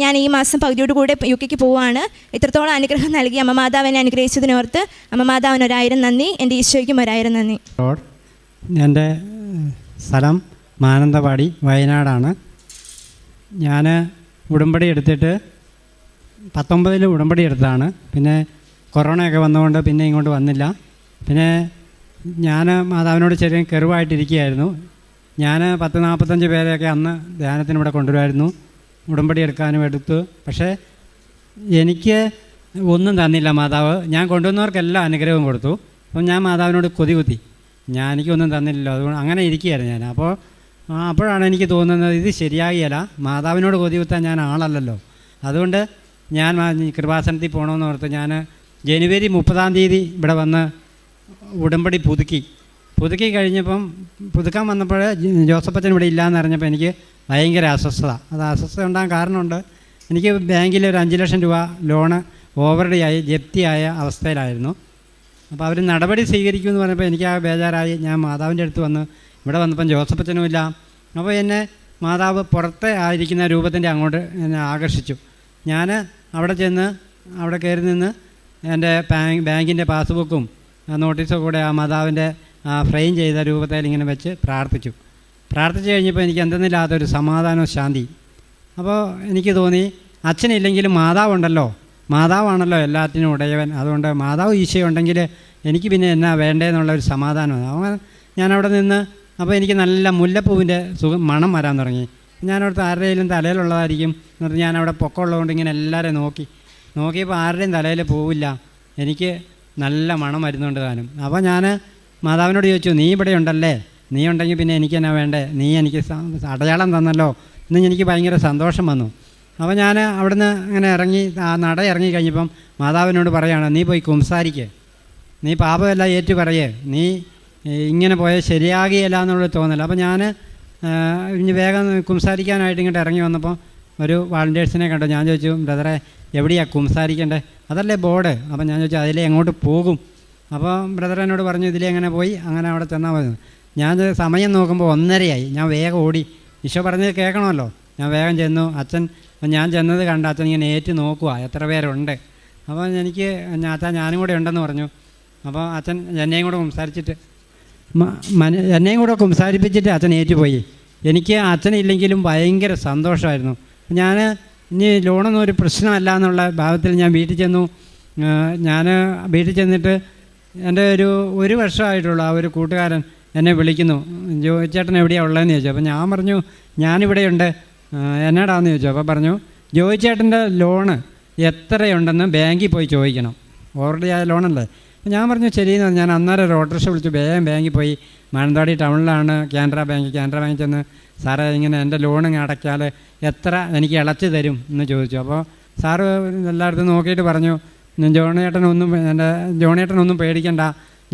ഞാൻ ഈ മാസം പകുതിയോട് കൂടെ UK പോവുകയാണ്. ഇത്രത്തോളം അനുഗ്രഹം നൽകി അമ്മ മാതാവിനെ അനുഗ്രഹിച്ചതിനോർത്ത് അമ്മ മാതാവിന് 1000 നന്ദി, എൻ്റെ ഈശോയ്ക്കും 1000 നന്ദി. എൻ്റെ സ്ഥലം മാനന്തവാടി, വയനാടാണ്. ഞാൻ ഉടമ്പടി എടുത്തിട്ട് 19 ഉടമ്പടി എടുത്തതാണ്. പിന്നെ കൊറോണയൊക്കെ വന്നതുകൊണ്ട് പിന്നെ ഇങ്ങോട്ട് വന്നില്ല. പിന്നെ ഞാൻ മാതാവിനോട് ചെറിയ കെറുവായിട്ടിരിക്കുകയായിരുന്നു. ഞാൻ 40-45 പേരെയൊക്കെ അന്ന് ധ്യാനത്തിന് ഇവിടെ കൊണ്ടുവരുമായിരുന്നു, ഉടമ്പടി എടുക്കാനും എടുത്തു. പക്ഷേ എനിക്ക് ഒന്നും തന്നില്ല മാതാവ്. ഞാൻ കൊണ്ടുവന്നവർക്കെല്ലാം അനുഗ്രഹവും കൊടുത്തു. അപ്പം ഞാൻ മാതാവിനോട് കൊതി എനിക്കൊന്നും തന്നില്ലല്ലോ. അതുകൊണ്ട് അങ്ങനെ ഇരിക്കുകയായിരുന്നു ഞാൻ. അപ്പോഴാണ് എനിക്ക് തോന്നുന്നത്, ഇത് ശരിയാകിയല്ല, മാതാവിനോട് കൊതികുത്താൻ ഞാൻ ആളല്ലല്ലോ. അതുകൊണ്ട് ഞാൻ കൃപാസനത്തിൽ പോകണമെന്ന് ഓർത്ത് ഞാൻ ജനുവരി 30 ഇവിടെ വന്ന് ഉടമ്പടി പുതുക്കി കഴിഞ്ഞപ്പം പുതുക്കാൻ വന്നപ്പോൾ ജോസഫച്ചൻ ഇവിടെ ഇല്ലയെന്ന് അറിഞ്ഞപ്പോൾ എനിക്ക് ഭയങ്കര അസ്വസ്ഥത. അസ്വസ്ഥത ഉണ്ടാകാൻ കാരണമുണ്ട്. എനിക്ക് ബാങ്കിൽ ഒരു 5 ലക്ഷം രൂപ ലോണ് ഓവർഡ്രായി ജപ്തിയായ അവസ്ഥയിലായിരുന്നു. അപ്പോൾ അവർ നടപടി സ്വീകരിക്കുമെന്ന് പറഞ്ഞപ്പോൾ എനിക്ക് ആ ബേജാറായി. ഞാൻ മാതാവിൻ്റെ അടുത്ത് ഇവിടെ വന്നപ്പം ജോസഫച്ചനും ഇല്ല. അപ്പോൾ എന്നെ മാതാവ് പുറത്തെ ആയിരിക്കുന്ന രൂപത്തിൻ്റെ അങ്ങോട്ട് എന്നെ ആകർഷിച്ചു. ഞാൻ അവിടെ കയറി നിന്ന് എൻ്റെ ബാങ്കിൻ്റെ പാസ്ബുക്കും നോട്ടീസൊക്കെ കൂടെ ആ മാതാവിൻ്റെ ഫ്രെയിം ചെയ്ത രൂപത്തിൽ ഇങ്ങനെ വെച്ച് പ്രാർത്ഥിച്ചു കഴിഞ്ഞപ്പോൾ എനിക്ക് എന്തെന്നില്ലാത്തൊരു സമാധാനവും ശാന്തി. അപ്പോൾ എനിക്ക് തോന്നി, അച്ഛനില്ലെങ്കിലും മാതാവുണ്ടല്ലോ, മാതാവാണല്ലോ എല്ലാത്തിനും ഉടയവൻ. അതുകൊണ്ട് മാതാവ് ഈശോ ഉണ്ടെങ്കിൽ എനിക്ക് പിന്നെ എന്നാ വേണ്ടതെന്നുള്ളൊരു സമാധാനമാണ്. അപ്പോൾ ഞാനവിടെ നിന്ന് അപ്പോൾ എനിക്ക് നല്ല മുല്ലപ്പൂവിൻ്റെ മണം വരാൻ തുടങ്ങി. ഞാനവിടുത്തെ ആരുടെയും തലയിലുള്ളതായിരിക്കും എന്നിട്ട് ഞാനവിടെ പൊക്കമുള്ളതുകൊണ്ട് ഇങ്ങനെ എല്ലാവരെയും നോക്കിയപ്പോൾ ആരുടെയും തലയിൽ പോവില്ല, എനിക്ക് നല്ല മണം വരുന്നുണ്ട് താനും. അപ്പോൾ ഞാൻ മാതാവിനോട് ചോദിച്ചു, നീ ഇവിടെ ഉണ്ടല്ലേ, നീ ഉണ്ടെങ്കിൽ പിന്നെ എനിക്ക് എന്നാ വേണ്ടേ, നീ എനിക്ക് അടയാളം തന്നല്ലോ എന്ന്. എനിക്ക് ഭയങ്കര സന്തോഷം വന്നു. അപ്പോൾ ഞാൻ അവിടുന്ന് അങ്ങനെ നട ഇറങ്ങി കഴിഞ്ഞപ്പം മാതാവിനോട് പറയുകയാണ്, നീ പോയി കുംസാരിക്ക്, നീ പാപമെല്ലാം ഏറ്റു പറയേ, നീ ഇങ്ങനെ പോയാൽ ശരിയാകുകയില്ല എന്നുള്ളത് തോന്നല. അപ്പോൾ ഞാൻ ഇനി വേഗം കുംസാരിക്കാനായിട്ട് ഇങ്ങോട്ട് ഇറങ്ങി വന്നപ്പോൾ ഒരു വാളണ്ടിയേഴ്സിനെ കണ്ടു. ഞാൻ ചോദിച്ചു, ബ്രദറെ എവിടെയാണ് കുംസാരിക്കേണ്ടത്? അതല്ലേ ബോർഡ്. അപ്പം ഞാൻ ചോദിച്ചു അതിലേ എങ്ങോട്ട് പോകും? അപ്പോൾ ബ്രദർ എന്നോട് പറഞ്ഞു ഇതിലേ എങ്ങനെ പോയി അങ്ങനെ അവിടെ ചെന്നാൽ മതി. ഞാൻ സമയം നോക്കുമ്പോൾ 1:30 ഞാൻ വേഗം ഓടി. ഈശോ പറഞ്ഞത് കേൾക്കണമല്ലോ. ഞാൻ വേഗം ചെന്നു. അച്ഛൻ ഞാൻ ചെന്നത് കണ്ട അച്ഛൻ ഇങ്ങനെ ഏറ്റു നോക്കുക എത്ര പേരുണ്ട്. അപ്പോൾ എനിക്ക് അച്ഛൻ ഞാനും കൂടെ ഉണ്ടെന്ന് പറഞ്ഞു. അപ്പോൾ അച്ഛൻ എന്നെയും കൂടെ സംസാരിച്ചിട്ട് സംസാരിപ്പിച്ചിട്ട് അച്ഛൻ ഏറ്റുപോയി. എനിക്ക് അച്ഛനില്ലെങ്കിലും ഭയങ്കര സന്തോഷമായിരുന്നു. ഞാൻ ഇനി ലോണൊന്നും ഒരു പ്രശ്നമല്ല എന്നുള്ള ഭാവത്തിൽ ഞാൻ വീട്ടിൽ ചെന്നു. ഞാൻ വീട്ടിൽ ചെന്നിട്ട് എൻ്റെ ഒരു വർഷമായിട്ടുള്ള ആ ഒരു കൂട്ടുകാരൻ എന്നെ വിളിക്കുന്നു, ജോയിച്ചേട്ടൻ എവിടെയാണ് ഉള്ളതെന്ന് ചോദിച്ചു. അപ്പോൾ ഞാൻ പറഞ്ഞു ഞാനിവിടെയുണ്ട്, എന്നാടാന്ന് ചോദിച്ചു. അപ്പോൾ പറഞ്ഞു ജോയിച്ചേട്ടൻ്റെ ലോണ് എത്രയുണ്ടെന്ന് ബാങ്കിൽ പോയി ചോദിക്കണം, ഓൾറെഡി ആ ലോണല്ലേ. ഞാൻ പറഞ്ഞു ശരിയെന്ന് പറഞ്ഞു. ഞാൻ അന്നേരം ഒരു ഓട്ടോറിക്ഷ വിളിച്ചു വേഗം ബാങ്കിൽ പോയി. മാനന്തവാടി ടൗണിലാണ് കാനറ ബാങ്കിൽ ചെന്ന് സാറേ ഇങ്ങനെ എൻ്റെ ലോണിങ് അടയ്ക്കാൽ എത്ര എനിക്ക് ഇളച്ച് തരും എന്ന് ചോദിച്ചു. അപ്പോൾ സാറ് എല്ലായിടത്തും നോക്കിയിട്ട് പറഞ്ഞു ജോണിയേട്ടനൊന്നും പേടിക്കണ്ട,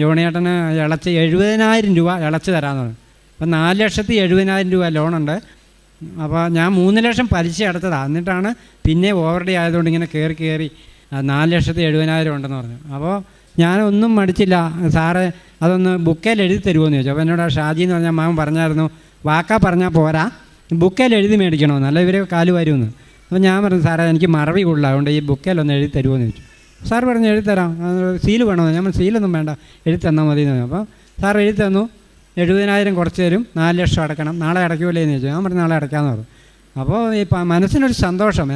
ജോണിയേട്ടന് ഇളച്ച് 70,000 രൂപ ഇളച്ച് തരാമെന്ന് പറഞ്ഞു. അപ്പോൾ 4,70,000 രൂപ ലോണുണ്ട്. അപ്പോൾ ഞാൻ 3 ലക്ഷം പലിശ അടച്ചതാണ്. എന്നിട്ടാണ് പിന്നെ ഓവർഡേ ആയതുകൊണ്ട് ഇങ്ങനെ കയറി 4,70,000 ഉണ്ടെന്ന് പറഞ്ഞു. അപ്പോൾ ഞാനൊന്നും മടിച്ചില്ല, സാറ് അതൊന്ന് ബുക്കേൽ എഴുതി തരുമോയെന്ന് ചോദിച്ചു. അപ്പോൾ എന്നോട് ഷാജി എന്ന് പറഞ്ഞാൽ മാമൻ പറഞ്ഞായിരുന്നു വാക്കാ പറഞ്ഞാൽ പോരാ, ബുക്കേൽ എഴുതി മേടിക്കണമെന്ന്, അല്ല ഇവർ കാല് വരുമെന്ന്. അപ്പോൾ ഞാൻ പറഞ്ഞു സാറേ എനിക്ക് മറവി കൊള്ളില്ല, അതുകൊണ്ട് ഈ ബുക്കേലൊന്ന് എഴുതി തരുമോയെന്ന് ചോദിച്ചു. സാർ പറഞ്ഞു എഴുതി തരാം, സീല് വേണമെന്ന്. ഞാൻ സീലൊന്നും വേണ്ട, എഴുതി തന്നാൽ മതി എന്ന് പറഞ്ഞു. അപ്പോൾ സാർ എഴുതി തന്നു. 70,000 കുറച്ച് തരും, 4 ലക്ഷം അടക്കണം, നാളെ അടയ്ക്കുമല്ലേ എന്ന് ചോദിച്ചു. ഞാൻ പറഞ്ഞു നാളെ അടയ്ക്കാമെന്ന് പറഞ്ഞു. അപ്പോൾ ഈ മനസ്സിനൊരു സന്തോഷം.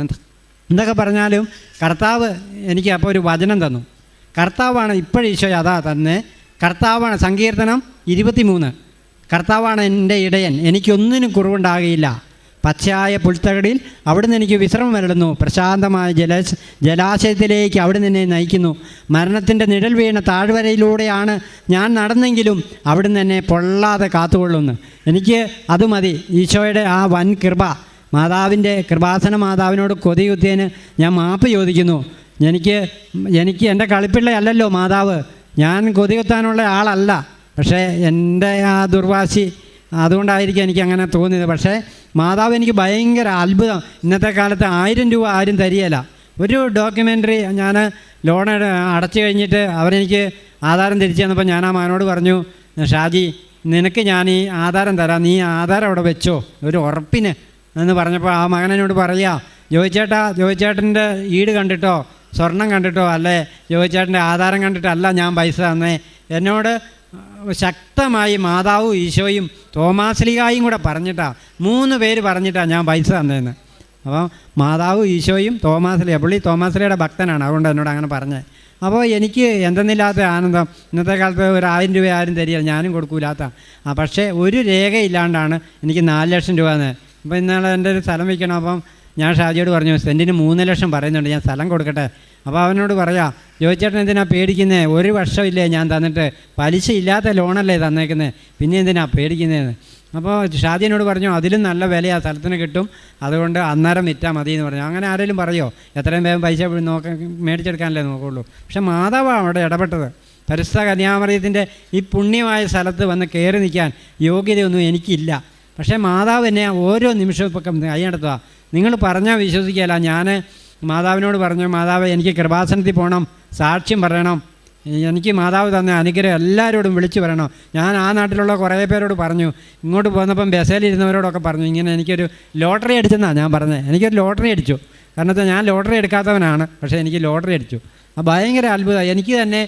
എന്തൊക്കെ പറഞ്ഞാലും കർത്താവ് എനിക്ക് അപ്പോൾ ഒരു വചനം തന്നു. കർത്താവാണ് ഇപ്പോഴും ഈശോ അതാ തന്നെ, കർത്താവാണ്. സങ്കീർത്തനം 23, കർത്താവാണ് എൻ്റെ ഇടയൻ, എനിക്കൊന്നിനും കുറവുണ്ടാകുകയില്ല. പച്ചയായ പുൽത്തകടിൽ അവിടുന്ന് എനിക്ക് വിശ്രമം വരളുന്നു, പ്രശാന്തമായ ജലാശയത്തിലേക്ക് അവിടുന്ന് എന്നെ നയിക്കുന്നു. മരണത്തിൻ്റെ നിഴൽ വീണ താഴ്വരയിലൂടെയാണ് ഞാൻ നടന്നെങ്കിലും അവിടുന്ന് എന്നെ പൊള്ളാതെ കാത്തുകൊള്ളുന്നു. എനിക്ക് അത് മതി. ഈശോയുടെ ആ വൻ കൃപ, മാതാവിൻ്റെ കൃപാസന മാതാവിനോട് കൊതിയുത്തിയതിന് ഞാൻ മാപ്പ് ചോദിക്കുന്നു. എനിക്ക് എൻ്റെ കളിപ്പിള്ളയല്ലല്ലോ മാതാവ്, ഞാൻ കൊതികുത്താനുള്ള ആളല്ല. പക്ഷേ എൻ്റെ ആ ദുർവാശി അതുകൊണ്ടായിരിക്കും എനിക്ക് അങ്ങനെ തോന്നിയത്. പക്ഷേ മാതാവ് എനിക്ക് ഭയങ്കര അത്ഭുതം. ഇന്നത്തെ കാലത്ത് 1000 രൂപ ആരും തരികയില്ല. ഒരു ഡോക്യുമെൻ്ററി ഞാൻ ലോൺ അടച്ചു കഴിഞ്ഞിട്ട് അവരെനിക്ക് ആധാരം തിരിച്ചു തന്നപ്പോൾ ഞാൻ ആ മകനോട് പറഞ്ഞു, ഷാജി നിനക്ക് ഞാൻ ഈ ആധാരം തരാം, നീ ആധാരം അവിടെ വെച്ചോ ഒരു ഉറപ്പിന് എന്ന് പറഞ്ഞപ്പോൾ ആ മകനോട് പറയുക, ജോയിച്ചേട്ടൻ്റെ ഈട് കണ്ടിട്ടോ സ്വർണം കണ്ടിട്ടോ അല്ലേ, ജോയിച്ചേട്ടൻ്റെ ആധാരം കണ്ടിട്ടല്ല ഞാൻ പൈസ തന്നേ. എന്നോട് ശക്തമായി മാതാവും ഈശോയും തോമാശ്ലീഹായും കൂടെ പറഞ്ഞിട്ടാണ്, 3 പേര് പറഞ്ഞിട്ടാണ് ഞാൻ പൈസ തന്നതെന്ന്. അപ്പോൾ മാതാവും ഈശോയും തോമാശ്ലീഹ, പുള്ളി തോമാശ്ലീഹയുടെ ഭക്തനാണ്, അതുകൊണ്ട് എന്നോട് അങ്ങനെ പറഞ്ഞത്. അപ്പോൾ എനിക്ക് എന്തെന്നില്ലാത്ത ആനന്ദം. ഇന്നത്തെ കാലത്ത് ഒരു 1000 രൂപ ആരും തരിക, ഞാനും കൊടുക്കൂലാത്ത. പക്ഷേ ഒരു രേഖയില്ലാണ്ടാണ് എനിക്ക് 4 ലക്ഷം രൂപ എന്ന്. അപ്പോൾ ഇന്നാളെ എൻ്റെ ഒരു സ്ഥലം വയ്ക്കണം. അപ്പം ഞാൻ ഷാജിയോട് പറഞ്ഞു സെൻറ്റിന് 3 ലക്ഷം പറയുന്നുണ്ട്, ഞാൻ സ്ഥലം കൊടുക്കട്ടെ. അപ്പോൾ അവനോട് പറയാം, ജോയിച്ചേട്ടൻ എന്തിനാ പേടിക്കുന്നത്, 1 വർഷമില്ലേ ഞാൻ തന്നിട്ട്, പലിശ ഇല്ലാത്ത ലോണല്ലേ തന്നേക്കുന്നത്, പിന്നെ എന്തിനാ പേടിക്കുന്നതെന്ന്. അപ്പോൾ ഷാജിനോട് പറഞ്ഞു അതിലും നല്ല വിലയാണ് സ്ഥലത്തിന് കിട്ടും, അതുകൊണ്ട് അന്നേരം വിറ്റാൽ മതി എന്ന് പറഞ്ഞു. അങ്ങനെ ആരെങ്കിലും പറയുമോ, എത്രയും വേഗം പൈസ മേടിച്ചെടുക്കാനല്ലേ നോക്കുള്ളൂ. പക്ഷേ മാതാവാണ് അവിടെ ഇടപെട്ടത്. പരിശുദ്ധ കന്യാമറിയത്തിൻ്റെ ഈ പുണ്യമായ സ്ഥലത്ത് വന്ന് കയറി നിൽക്കാൻ യോഗ്യതയൊന്നും എനിക്കില്ല. പക്ഷേ മാതാവ് എന്നെ ഓരോ നിമിഷവും ഇപ്പം കൈയ്യടത്തുക. നിങ്ങൾ പറഞ്ഞാൽ വിശ്വസിക്കുകയില്ല. ഞാൻ മാതാവിനോട് പറഞ്ഞു, മാതാവ് എനിക്ക് കൃപാസനത്തിൽ പോകണം, സാക്ഷ്യം പറയണം, എനിക്ക് മാതാവ് തന്ന അനുഗ്രഹം എല്ലാവരോടും വിളിച്ചു പറയണം. ഞാൻ ആ നാട്ടിലുള്ള കുറേ പേരോട് പറഞ്ഞു, ഇങ്ങോട്ട് പോന്നപ്പം ബസ്സിലിരുന്നവരോടൊക്കെ പറഞ്ഞു, ഇങ്ങനെ എനിക്കൊരു ലോട്ടറി അടിച്ചെന്നാണ് ഞാൻ പറഞ്ഞത്. എനിക്കൊരു ലോട്ടറി അടിച്ചു. കാരണം വെച്ചാൽ ഞാൻ ലോട്ടറി എടുക്കാത്തവനാണ്, പക്ഷേ എനിക്ക് ലോട്ടറി അടിച്ചു. ഭയങ്കര അത്ഭുതമാണ്. എനിക്ക് തന്നെ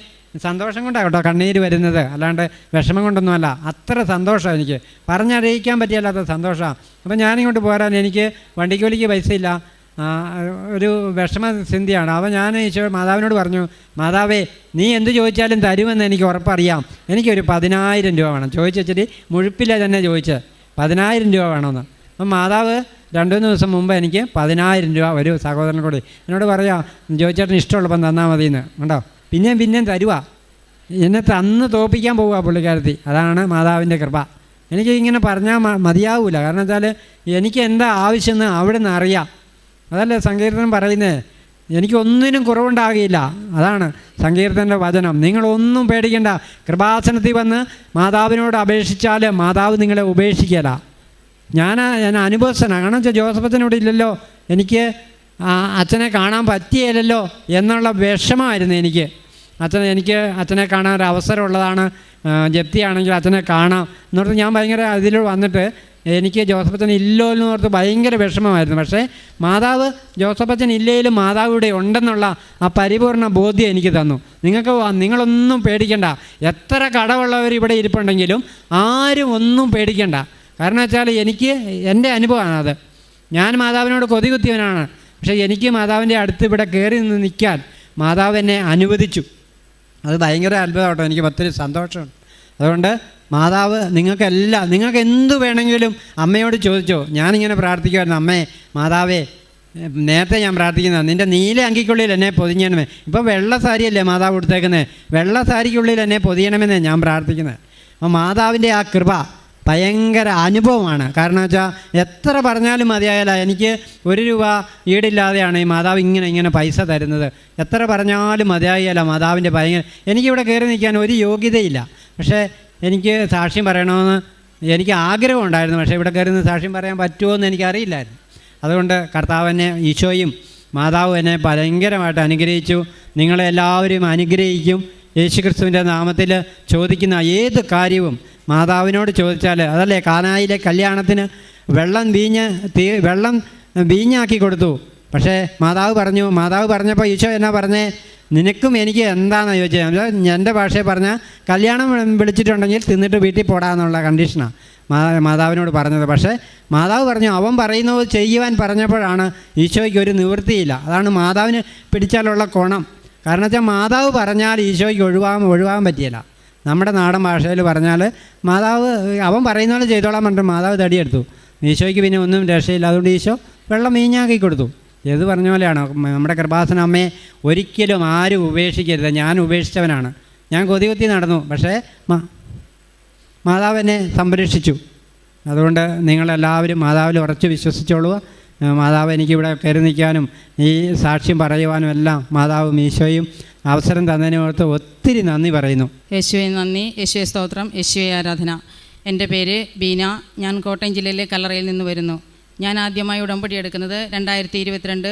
സന്തോഷം കൊണ്ടാണ് കേട്ടോ കണ്ണീര് വരുന്നത്, അല്ലാണ്ട് വിഷമം കൊണ്ടൊന്നുമല്ല. അത്ര സന്തോഷമാണ് എനിക്ക്, പറഞ്ഞറിയിക്കാൻ പറ്റിയല്ലാത്ത സന്തോഷമാണ്. അപ്പം ഞാനിങ്ങോട്ട് പോരാൻ എനിക്ക് വണ്ടിക്കൂലിക്ക് പൈസ ഇല്ല, ഒരു വിഷമ ചിന്തയാണ്. അപ്പോൾ ഞാൻ മാതാവിനോട് പറഞ്ഞു, മാതാവേ നീ എന്ത് ചോദിച്ചാലും തരുമെന്ന് എനിക്ക് ഉറപ്പറിയാം, എനിക്കൊരു 10,000 രൂപ വേണം. ചോദിച്ചു വെച്ചിട്ട് മുഴുപ്പില്ല തന്നെ ചോദിച്ചത് 10,000 രൂപ വേണമെന്ന്. അപ്പം മാതാവ് 2-3 ദിവസം മുമ്പ് എനിക്ക് 10,000 രൂപ ഒരു സഹോദരൻ കൂടി എന്നോട് പറയാം, ചോദിച്ചേട്ടന് ഇഷ്ടമുള്ളപ്പം തന്നാൽ മതിയെന്ന്. ഉണ്ടോ, പിന്നെയും തരുക. എന്നെ തന്ന് തോപ്പിക്കാൻ പോവുക പുള്ളിക്കാരത്തി. അതാണ് മാതാവിൻ്റെ കൃപ. എനിക്ക് ഇങ്ങനെ പറഞ്ഞാൽ മതിയാവില്ല. കാരണം വെച്ചാൽ എനിക്ക് എന്താ ആവശ്യമെന്ന് അവിടെ നിന്ന് അറിയാം. അതല്ലേ സങ്കീർത്തനം പറയുന്നത്, എനിക്കൊന്നിനും കുറവുണ്ടാകുകയില്ല. അതാണ് സങ്കീർത്തൻ്റെ വചനം. നിങ്ങളൊന്നും പേടിക്കേണ്ട, കൃപാസനത്തിൽ വന്ന് മാതാവിനോട് അപേക്ഷിച്ചാൽ മാതാവ് നിങ്ങളെ ഉപേക്ഷിക്കില്ല. ഞാൻ അനുഭവസ്ഥനാണ്. കാരണം വെച്ചാൽ ജോസഫ് അച്ഛൻ ഇവിടെ ഇല്ലല്ലോ, എനിക്ക് അച്ഛനെ കാണാൻ പറ്റിയില്ലല്ലോ എന്നുള്ള വിഷമമായിരുന്നു എനിക്ക്. എനിക്ക് അച്ഛനെ കാണാൻ ഒരു അവസരം ഉള്ളതാണ്, ജപ്തിയാണെങ്കിൽ അച്ഛനെ കാണാം എന്നോർത്ത് ഞാൻ ഭയങ്കര അതിൽ വന്നിട്ട് എനിക്ക് ജോസഫ് അച്ഛൻ ഇല്ലോ എന്നോർത്ത് ഭയങ്കര വിഷമമായിരുന്നു. പക്ഷേ മാതാവ് ജോസഫ് അച്ഛൻ ഇല്ലെങ്കിലും മാതാവ് ഇവിടെ ഉണ്ടെന്നുള്ള ആ പരിപൂർണ ബോധ്യം എനിക്ക് തന്നു. നിങ്ങളൊന്നും പേടിക്കണ്ട, എത്ര കടമുള്ളവർ ഇവിടെ ഇരിപ്പുണ്ടെങ്കിലും ആരും ഒന്നും പേടിക്കണ്ട. കാരണം വെച്ചാൽ എനിക്ക് എൻ്റെ അനുഭവമാണത്. ഞാൻ മാതാവിനോട് കൊതി കുത്തിയവനാണ്. പക്ഷേ എനിക്ക് മാതാവിൻ്റെ അടുത്ത് ഇവിടെ കയറി നിന്ന് നിൽക്കാൻ മാതാവ് എന്നെ അനുവദിച്ചു. അത് ഭയങ്കര അത്ഭുതമാട്ടോ, എനിക്ക് ഒത്തിരി സന്തോഷമുണ്ട്. അതുകൊണ്ട് മാതാവ് നിങ്ങൾക്ക് എന്ത് വേണമെങ്കിലും അമ്മയോട് ചോദിച്ചോ. ഞാനിങ്ങനെ പ്രാർത്ഥിക്കുമായിരുന്നു, അമ്മേ മാതാവേ, നേരത്തെ ഞാൻ പ്രാർത്ഥിക്കുന്നത് നിൻ്റെ നീല അങ്കിക്കുള്ളിൽ എന്നെ പൊതിയണമേ. ഇപ്പോൾ വെള്ള സാരിയല്ലേ മാതാവ് കൊടുത്തേക്കുന്നത്, വെള്ള സാരിക്കുള്ളിൽ എന്നെ പൊതിയണമെന്നേ ഞാൻ പ്രാർത്ഥിക്കുന്നത്. അപ്പോൾ മാതാവിൻ്റെ ആ കൃപ ഭയങ്കര അനുഭവമാണ്. കാരണം വെച്ചാൽ എത്ര പറഞ്ഞാലും മതിയായാല, എനിക്ക് 1 രൂപ ഈടില്ലാതെയാണ് ഈ മാതാവ് ഇങ്ങനെ പൈസ തരുന്നത്. എത്ര പറഞ്ഞാലും മതിയായാല മാതാവിൻ്റെ ഭയങ്കര. എനിക്കിവിടെ കയറി നിൽക്കാൻ ഒരു യോഗ്യതയില്ല, പക്ഷേ എനിക്ക് സാക്ഷ്യം പറയണമെന്ന് എനിക്ക് ആഗ്രഹം ഉണ്ടായിരുന്നു. പക്ഷേ ഇവിടെ കയറി നിന്ന് സാക്ഷ്യം പറയാൻ പറ്റുമോ എന്ന് എനിക്കറിയില്ലായിരുന്നു. അതുകൊണ്ട് കർത്താവിനെ ഈശോയും മാതാവും എന്നെ ഭയങ്കരമായിട്ട് അനുഗ്രഹിച്ചു. നിങ്ങളെല്ലാവരും അനുഗ്രഹിക്കും. യേശുക്രിസ്തുവിൻ്റെ നാമത്തിൽ ചോദിക്കുന്ന ഏത് കാര്യവും മാതാവിനോട് ചോദിച്ചാൽ, അതല്ലേ കാനായിലെ കല്യാണത്തിന് വെള്ളം വീഞ്ഞാക്കി കൊടുത്തു. പക്ഷേ മാതാവ് പറഞ്ഞപ്പോൾ ഈശോ എന്നാ പറഞ്ഞേ, നിനക്കും എനിക്ക് എന്താണെന്ന് ചോദിച്ചത്. എൻ്റെ ഭാഷയിൽ പറഞ്ഞാൽ കല്യാണം വിളിച്ചിട്ടുണ്ടെങ്കിൽ തിന്നിട്ട് വീട്ടിൽ പോടാന്നുള്ള കണ്ടീഷനാണ് മാതാവിനോട് പറഞ്ഞത്. പക്ഷേ മാതാവ് പറഞ്ഞു, അവൻ പറയുന്നത് ചെയ്യുവാൻ പറഞ്ഞപ്പോഴാണ് ഈശോയ്ക്ക് ഒരു നിവൃത്തിയില്ല. അതാണ് മാതാവിന് പിടിച്ചാലുള്ള കോണം. കാരണം വെച്ചാൽ മാതാവ് പറഞ്ഞാൽ ഈശോയ്ക്ക് ഒഴിവാൻ പറ്റിയില്ല. നമ്മുടെ നാടൻ ഭാഷയിൽ പറഞ്ഞാൽ മാതാവ് അവൻ പറയുന്ന പോലെ ചെയ്തോളാൻ പറഞ്ഞിട്ട് മാതാവ് തടിയെടുത്തു. ഈശോയ്ക്ക് പിന്നെ ഒന്നും രക്ഷയില്ല. അതുകൊണ്ട് ഈശോ വെള്ളം വീഞ്ഞാക്കി കൊടുത്തു. ഏത് പറഞ്ഞ പോലെയാണ് നമ്മുടെ കൃപാസന അമ്മയെ ഒരിക്കലും ആരും ഉപേക്ഷിക്കരുത്. ഞാൻ ഉപേക്ഷിച്ചവനാണ്, ഞാൻ കൊതി നടന്നു, പക്ഷേ മാതാവ് എന്നെ സംരക്ഷിച്ചു. അതുകൊണ്ട് നിങ്ങളെല്ലാവരും മാതാവിൽ ഉറച്ച് വിശ്വസിച്ചോളുക. മാതാവ് എനിക്കിവിടെ കയറി നിൽക്കാനും ഈ സാക്ഷ്യം പറയുവാനും എല്ലാം മാതാവും ഈശോയും അവസരം തന്നതിനോർത്ത് ഒത്തിരി നന്ദി പറയുന്നു. യേശുവെ നന്ദി, യേശുവെ സ്തോത്രം, യേശുവെ ആരാധന. എൻ്റെ പേര് ബീന. ഞാൻ കോട്ടയം ജില്ലയിലെ കല്ലറയിൽ നിന്ന് വരുന്നു. ഞാൻ ആദ്യമായി ഉടമ്പടി എടുക്കുന്നത് 2022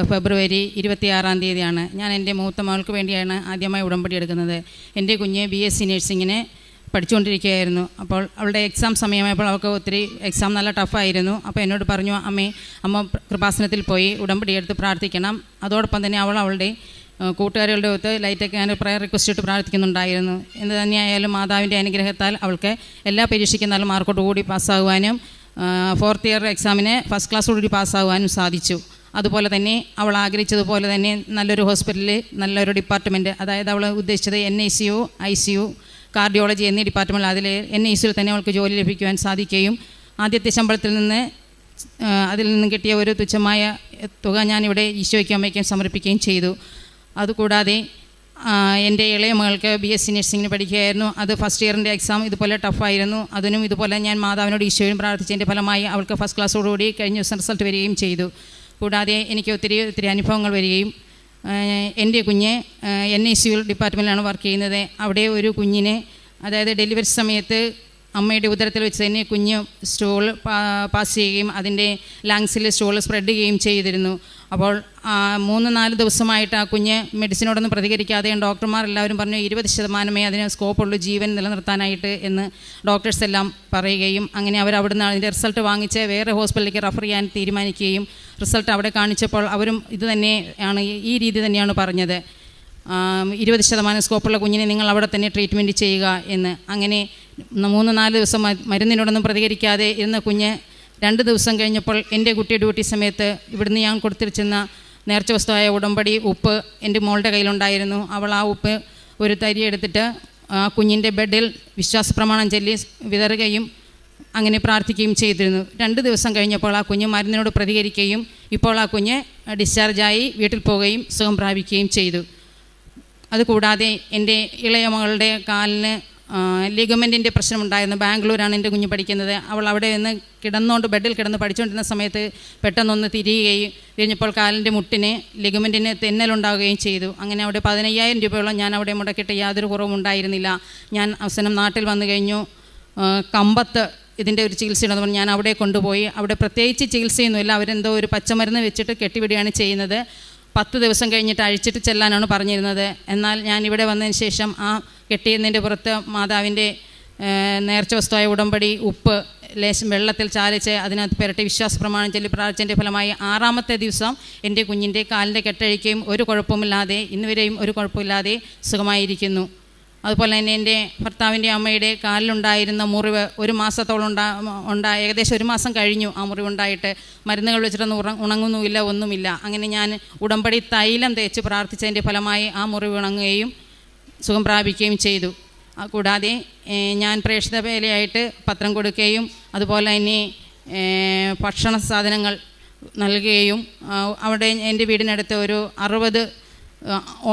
ഫെബ്രുവരി 26-ാം തീയതിയാണ്. ഞാൻ എൻ്റെ മൂത്ത മകൾക്ക് വേണ്ടിയാണ് ആദ്യമായി ഉടമ്പടി എടുക്കുന്നത്. എൻ്റെ കുഞ്ഞ് BSc നഴ്സിങ്ങിന് പഠിച്ചുകൊണ്ടിരിക്കുകയായിരുന്നു. അപ്പോൾ അവളുടെ എക്സാം സമയമായപ്പോൾ അവൾക്ക് ഒത്തിരി എക്സാം നല്ല ടഫായിരുന്നു. അപ്പോൾ എന്നോട് പറഞ്ഞു, അമ്മ കൃപാസനത്തിൽ പോയി ഉടമ്പടി എടുത്ത് പ്രാർത്ഥിക്കണം. അതോടൊപ്പം തന്നെ അവളുടെ കൂട്ടുകാരികളുടെ ഒത്ത് ലൈറ്റൊക്കെ ഞാൻ പ്രയർ റിക്വസ്റ്റ് ഇട്ട് പ്രാർത്ഥിക്കുന്നുണ്ടായിരുന്നു. എന്ത് തന്നെയായാലും മാതാവിൻ്റെ അനുഗ്രഹത്താൽ അവൾക്ക് എല്ലാ പരീക്ഷയ്ക്കും നല്ല മാർക്കോട് കൂടി പാസ്സാകുവാനും 4th ഇയർ എക്സാമിന് ഫസ്റ്റ് ക്ലാസ്സോടുകൂടി പാസ്സാകുവാനും സാധിച്ചു. അതുപോലെ തന്നെ അവൾ ആഗ്രഹിച്ചതുപോലെ തന്നെ നല്ലൊരു ഹോസ്പിറ്റലിൽ നല്ലൊരു ഡിപ്പാർട്ട്മെൻറ്റ്, അതായത് അവൾ ഉദ്ദേശിച്ചത് NICU, ICU, കാർഡിയോളജി എന്നീ ഡിപ്പാർട്ട്മെൻറ്റിൽ അതിൽ NICUവിൽ തന്നെ അവൾക്ക് ജോലി ലഭിക്കുവാൻ സാധിക്കുകയും ആദ്യത്തെ ശമ്പളത്തിൽ നിന്ന് അതിൽ നിന്നും കിട്ടിയ ഒരു തുച്ഛമായ തുക ഞാനിവിടെ ഈശോയ്ക്കും അമ്മയ്ക്കും സമർപ്പിക്കുകയും ചെയ്തു. അതുകൂടാതെ എൻ്റെ ഇളയ മകൾക്ക് BSc നഴ്സിങ്ങിന് പഠിക്കുകയായിരുന്നു. അത് ഫസ്റ്റ് ഇയറിൻ്റെ എക്സാം ഇതുപോലെ ടഫായിരുന്നു. അതിനും ഇതുപോലെ ഞാൻ മാതാവിനോട് ഈശോയും പ്രാർത്ഥിച്ചതിൻ്റെ ഫലമായി അവൾക്ക് ഫസ്റ്റ് ക്ലാസ്സോടുകൂടി കഴിഞ്ഞ ദിവസം റിസൾട്ട് വരികയും ചെയ്തു. കൂടാതെ എനിക്ക് ഒത്തിരി അനുഭവങ്ങൾ വരികയും എൻ്റെ കുഞ്ഞ് NICU ഡിപ്പാർട്ട്മെൻറ്റിലാണ് വർക്ക് ചെയ്യുന്നത്. അവിടെ ഒരു കുഞ്ഞിനെ, അതായത് ഡെലിവറി സമയത്ത് അമ്മയുടെ ഉദരത്തിൽ വെച്ച് തന്നെ കുഞ്ഞ് സ്റ്റോൾ പാസ് ചെയ്യുകയും അതിൻ്റെ ലങ്സിൽ സ്റ്റോൾ സ്പ്രെഡ് ചെയ്യുകയും ചെയ്തിരുന്നു. അപ്പോൾ 3-4 ദിവസമായിട്ട് ആ കുഞ്ഞ് മെഡിസിനോടൊന്നും പ്രതികരിക്കാതെ ഡോക്ടർമാർ എല്ലാവരും പറഞ്ഞു 20% അതിന് സ്കോപ്പുള്ളൂ ജീവൻ നിലനിർത്താനായിട്ട് എന്ന് ഡോക്ടേഴ്സ് എല്ലാം പറയുകയും അങ്ങനെ അവിടുന്ന് അതിൻ്റെ റിസൾട്ട് വാങ്ങിച്ച് വേറെ ഹോസ്പിറ്റലിലേക്ക് റെഫർ ചെയ്യാൻ തീരുമാനിക്കുകയും റിസൾട്ട് അവിടെ കാണിച്ചപ്പോൾ അവരും ഇത് തന്നെയാണ്, ഈ രീതി തന്നെയാണ് പറഞ്ഞത്, 20% സ്കോപ്പുള്ള കുഞ്ഞിനെ നിങ്ങൾ അവിടെ തന്നെ ട്രീറ്റ്മെൻറ്റ് ചെയ്യുക എന്ന്. അങ്ങനെ 3-4 ദിവസം മരുന്നിനോടൊന്നും പ്രതികരിക്കാതെ ഇരുന്ന കുഞ്ഞ് 2 ദിവസം കഴിഞ്ഞപ്പോൾ എൻ്റെ കുട്ടി ഡ്യൂട്ടി സമയത്ത് ഇവിടുന്ന് ഞാൻ കൊടുത്തിരിച്ചെന്ന നേർച്ച വസ്തുവായ ഉടമ്പടി ഉപ്പ് എൻ്റെ മോളുടെ കയ്യിലുണ്ടായിരുന്നു. അവൾ ആ ഉപ്പ് ഒരു തരി എടുത്തിട്ട് ആ കുഞ്ഞിൻ്റെ ബെഡിൽ വിശ്വാസ പ്രമാണം ചൊല്ലി വിതറുകയും അങ്ങനെ പ്രാർത്ഥിക്കുകയും ചെയ്തിരുന്നു. 2 ദിവസം കഴിഞ്ഞപ്പോൾ ആ കുഞ്ഞ് മരുന്നിനോട് പ്രതികരിക്കുകയും ഇപ്പോൾ ആ കുഞ്ഞ് ഡിസ്ചാർജായി വീട്ടിൽ പോവുകയും സുഖം പ്രാപിക്കുകയും ചെയ്തു. അതുകൂടാതെ എൻ്റെ ഇളയ മകളുടെ കാലിന് ലിഗമെൻറ്റിൻ്റെ പ്രശ്നമുണ്ടായിരുന്നു. ബാംഗ്ലൂരാണ് എൻ്റെ കുഞ്ഞ് പഠിക്കുന്നത്. അവൾ അവിടെ നിന്ന് ബെഡിൽ കിടന്ന് പഠിച്ചുകൊണ്ടിരുന്ന സമയത്ത് പെട്ടെന്നൊന്ന് തിരിഞ്ഞപ്പോൾ കാലിൻ്റെ മുട്ടിന് ലിഗമെൻറ്റിന് തെന്നലുണ്ടാവുകയും ചെയ്തു. അങ്ങനെ അവിടെ 15,000 രൂപയോളം ഞാൻ അവിടെ മുടക്കിയിട്ട് യാതൊരു കുറവും ഉണ്ടായിരുന്നില്ല. ഞാൻ അവസാനം നാട്ടിൽ വന്നു കഴിഞ്ഞു. കമ്പത്ത് ഇതിൻ്റെ ഒരു ചികിത്സയുണ്ടെന്ന് പറഞ്ഞ് ഞാൻ അവിടെ കൊണ്ടുപോയി. അവിടെ പ്രത്യേകിച്ച് ചികിത്സയൊന്നുമില്ല, അവരെന്തോ ഒരു പച്ചമരുന്ന് വെച്ചിട്ട് കെട്ടിവിടുകയാണ് ചെയ്യുന്നത്. 10 ദിവസം കഴിഞ്ഞിട്ട് അഴിച്ചിട്ട് ചെല്ലാനാണ് പറഞ്ഞിരുന്നത്. എന്നാൽ ഞാൻ ഇവിടെ വന്നതിന് ശേഷം ആ കെട്ടിയതിൻ്റെ പുറത്ത് മാതാവിൻ്റെ നേർച്ച വസ്തുവായ ഉടമ്പടി ഉപ്പ് ലേശം വെള്ളത്തിൽ ചാലിച്ച് അതിനകത്ത് പുരട്ടി വിശ്വാസ പ്രമാണം ചൊല്ലി പ്രാർത്ഥിച്ചതിൻ്റെ ഫലമായി 6ാമത്തെ ദിവസം എൻ്റെ കുഞ്ഞിൻ്റെ കാലിൻ്റെ കെട്ടഴിക്കുകയും ഒരു കുഴപ്പമില്ലാതെ ഇന്നുവരെയും ഒരു കുഴപ്പമില്ലാതെ സുഖമായിരിക്കുന്നു. അതുപോലെ തന്നെ എൻ്റെ ഭർത്താവിൻ്റെ അമ്മയുടെ കാലിലുണ്ടായിരുന്ന മുറിവ് 1 മാസത്തോളം ഏകദേശം 1 മാസം കഴിഞ്ഞു ആ മുറിവുണ്ടായിട്ട്. മരുന്നുകൾ വെച്ചിട്ടൊന്നും ഉണങ്ങുന്നുമില്ല, ഒന്നുമില്ല. അങ്ങനെ ഞാൻ ഉടമ്പടി തൈലം തേച്ച് പ്രാർത്ഥിച്ചതിൻ്റെ ഫലമായി ആ മുറിവ് ഉണങ്ങുകയും സുഖം പ്രാപിക്കുകയും ചെയ്തു. കൂടാതെ ഞാൻ പ്രേക്ഷിത വേലയായിട്ട് പത്രം കൊടുക്കുകയും അതുപോലെ തന്നെ ഭക്ഷണ സാധനങ്ങൾ നൽകുകയും അവിടെ എൻ്റെ വീടിനടുത്ത് ഒരു 60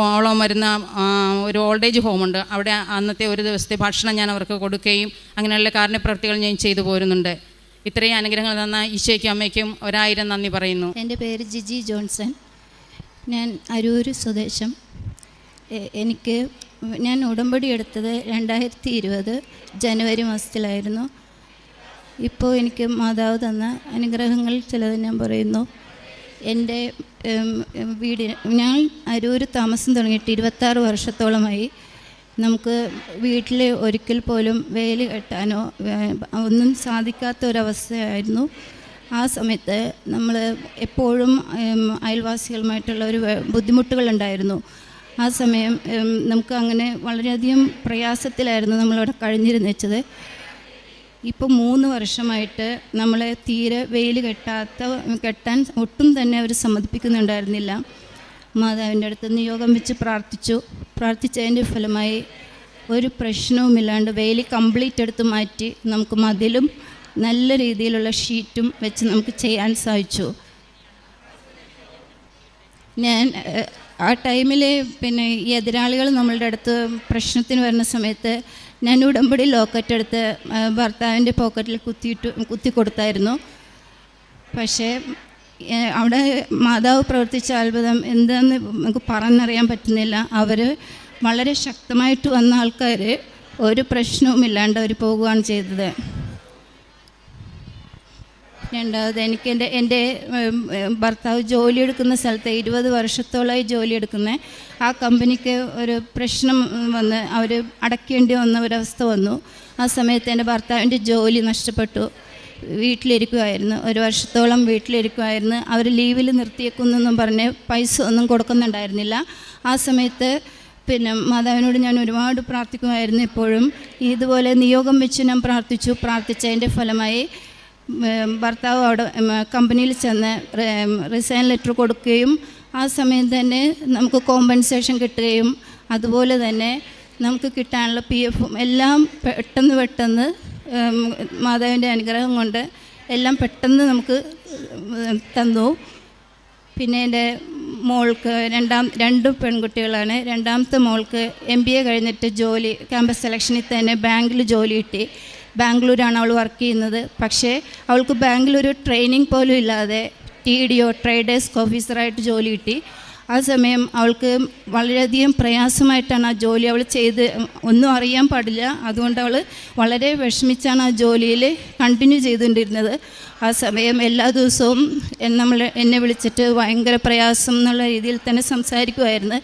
ഓളം വരുന്ന ഒരു ഓൾഡ് ഏജ് ഹോമുണ്ട്. അവിടെ അന്നത്തെ ഒരു ദിവസത്തെ ഭക്ഷണം ഞാൻ അവർക്ക് കൊടുക്കുകയും അങ്ങനെയുള്ള കാരുണ്യപ്രവൃത്തികൾ ഞാൻ ചെയ്തു പോരുന്നുണ്ട്. ഇത്രയും അനുഗ്രഹങ്ങൾ തന്ന ഈശോയ്ക്കും അമ്മയ്ക്കും 1000 നന്ദി പറയുന്നു. എൻ്റെ പേര് ജിജി ജോൺസൺ. ഞാൻ അരൂർ സ്വദേശം. ഞാൻ ഉടമ്പടി എടുത്തത് 2020 ജനുവരി മാസത്തിലായിരുന്നു. ഇപ്പോൾ എനിക്ക് മാതാവ് തന്ന അനുഗ്രഹങ്ങൾ ചിലത് ഞാൻ പറയുന്നു. എൻ്റെ ഞാൻ അരൂർ താമസം തുടങ്ങിയിട്ട് 26 വർഷത്തോളമായി. നമുക്ക് വീട്ടിൽ ഒരിക്കൽ പോലും വേലി കെട്ടാനോ ഒന്നും സാധിക്കാത്തൊരവസ്ഥയായിരുന്നു. ആ സമയത്ത് നമ്മൾ എപ്പോഴും അയൽവാസികളുമായിട്ടുള്ള ഒരു ബുദ്ധിമുട്ടുകളുണ്ടായിരുന്നു. ആ സമയം നമുക്ക് അങ്ങനെ വളരെയധികം പ്രയാസത്തിലായിരുന്നു നമ്മളവിടെ കഴിഞ്ഞിരുന്നത്. ഇപ്പോൾ 3 വർഷമായിട്ട് നമ്മളെ തീരെ വെയിൽ കെട്ടാൻ ഒട്ടും തന്നെ അവർ സമ്മതിപ്പിക്കുന്നുണ്ടായിരുന്നില്ല. മാതാവിൻ്റെ അടുത്ത് നിയോഗം വെച്ച് പ്രാർത്ഥിച്ചതിൻ്റെ ഫലമായി ഒരു പ്രശ്നവുമില്ലാണ്ട് വെയിൽ കംപ്ലീറ്റ് എടുത്ത് മാറ്റി നമുക്ക് മതിലും നല്ല രീതിയിലുള്ള ഷീറ്റും വെച്ച് നമുക്ക് ചെയ്യാൻ സാധിച്ചു. ഞാൻ ആ ടൈമിൽ പിന്നെ ഈ എതിരാളികൾ നമ്മളുടെ അടുത്ത് പ്രശ്നത്തിന് വരുന്ന സമയത്ത് ഞാൻ ഉടമ്പടി ലോക്കറ്റ് എടുത്ത് ഭർത്താവിൻ്റെ പോക്കറ്റിൽ കുത്തി കൊടുത്തായിരുന്നു. പക്ഷേ അവിടെ മാതാവ് പ്രവർത്തിച്ച അത്ഭുതം എന്താണെന്ന് നമുക്ക് പറഞ്ഞറിയാൻ പറ്റുന്നില്ല. അവർ വളരെ ശക്തമായിട്ട് വന്ന ആൾക്കാർ ഒരു പ്രശ്നവുമില്ലാണ്ട് അവർ പോകുകയാണ് ചെയ്തത്. രണ്ടാമത് എൻ്റെ ഭർത്താവ് ജോലിയെടുക്കുന്ന സ്ഥലത്ത് 20 വർഷത്തോളമായി ജോലിയെടുക്കുന്ന ആ കമ്പനിക്ക് ഒരു പ്രശ്നം വന്ന് അവർ അടയ്ക്കേണ്ടി വന്ന ഒരവസ്ഥ വന്നു. ആ സമയത്ത് എൻ്റെ ഭർത്താവിൻ്റെ ജോലി നഷ്ടപ്പെട്ടു. വീട്ടിലിരിക്കുമായിരുന്നു, 1 വർഷത്തോളം വീട്ടിലിരിക്കുമായിരുന്നു. അവർ ലീവിൽ നിർത്തിയേക്കുന്നെന്നും പറഞ്ഞ് പൈസ ഒന്നും കൊടുക്കുന്നുണ്ടായിരുന്നില്ല. ആ സമയത്ത് പിന്നെ മാതാവിനോട് ഞാൻ ഒരുപാട് പ്രാർത്ഥിക്കുമായിരുന്നു. എപ്പോഴും ഇതുപോലെ നിയോഗം വെച്ച് ഞാൻ പ്രാർത്ഥിച്ചതിൻ്റെ ഫലമായി ഭർത്താവ് അവിടെ കമ്പനിയിൽ ചെന്ന് റിസൈൻ ലെറ്റർ കൊടുക്കുകയും ആ സമയം തന്നെ നമുക്ക് കോമ്പൻസേഷൻ കിട്ടുകയും അതുപോലെ തന്നെ നമുക്ക് കിട്ടാനുള്ള PF എല്ലാം പെട്ടെന്ന് മാതാവിൻ്റെ അനുഗ്രഹം കൊണ്ട് എല്ലാം പെട്ടെന്ന് നമുക്ക് തന്നു. പിന്നെ എൻ്റെ മോൾക്ക് 2 പെൺകുട്ടികളാണ്. രണ്ടാമത്തെ മോൾക്ക് MBA കഴിഞ്ഞിട്ട് ക്യാമ്പസ് സെലക്ഷനിൽ തന്നെ ബാങ്കിൽ ജോലി കിട്ടി. ബാംഗ്ലൂരാണ് അവൾ വർക്ക് ചെയ്യുന്നത്. പക്ഷേ അവൾക്ക് ബാങ്കിലൊരു ട്രെയിനിങ് പോലും ഇല്ലാതെ TDO ട്രേഡേഴ്സ് ഓഫീസറായിട്ട് ജോലി കിട്ടി. ആ സമയം അവൾക്ക് വളരെയധികം പ്രയാസമായിട്ടാണ് ആ ജോലി അവൾ ഒന്നും അറിയാൻ പാടില്ല. അതുകൊണ്ട് അവൾ വളരെ വിഷമിച്ചാണ് ആ ജോലിയിൽ കണ്ടിന്യൂ ചെയ്തുകൊണ്ടിരുന്നത്. ആ സമയം എല്ലാ ദിവസവും എന്നെ വിളിച്ചിട്ട് ഭയങ്കര പ്രയാസം എന്നുള്ള രീതിയിൽ തന്നെ സംസാരിക്കുമായിരുന്നു.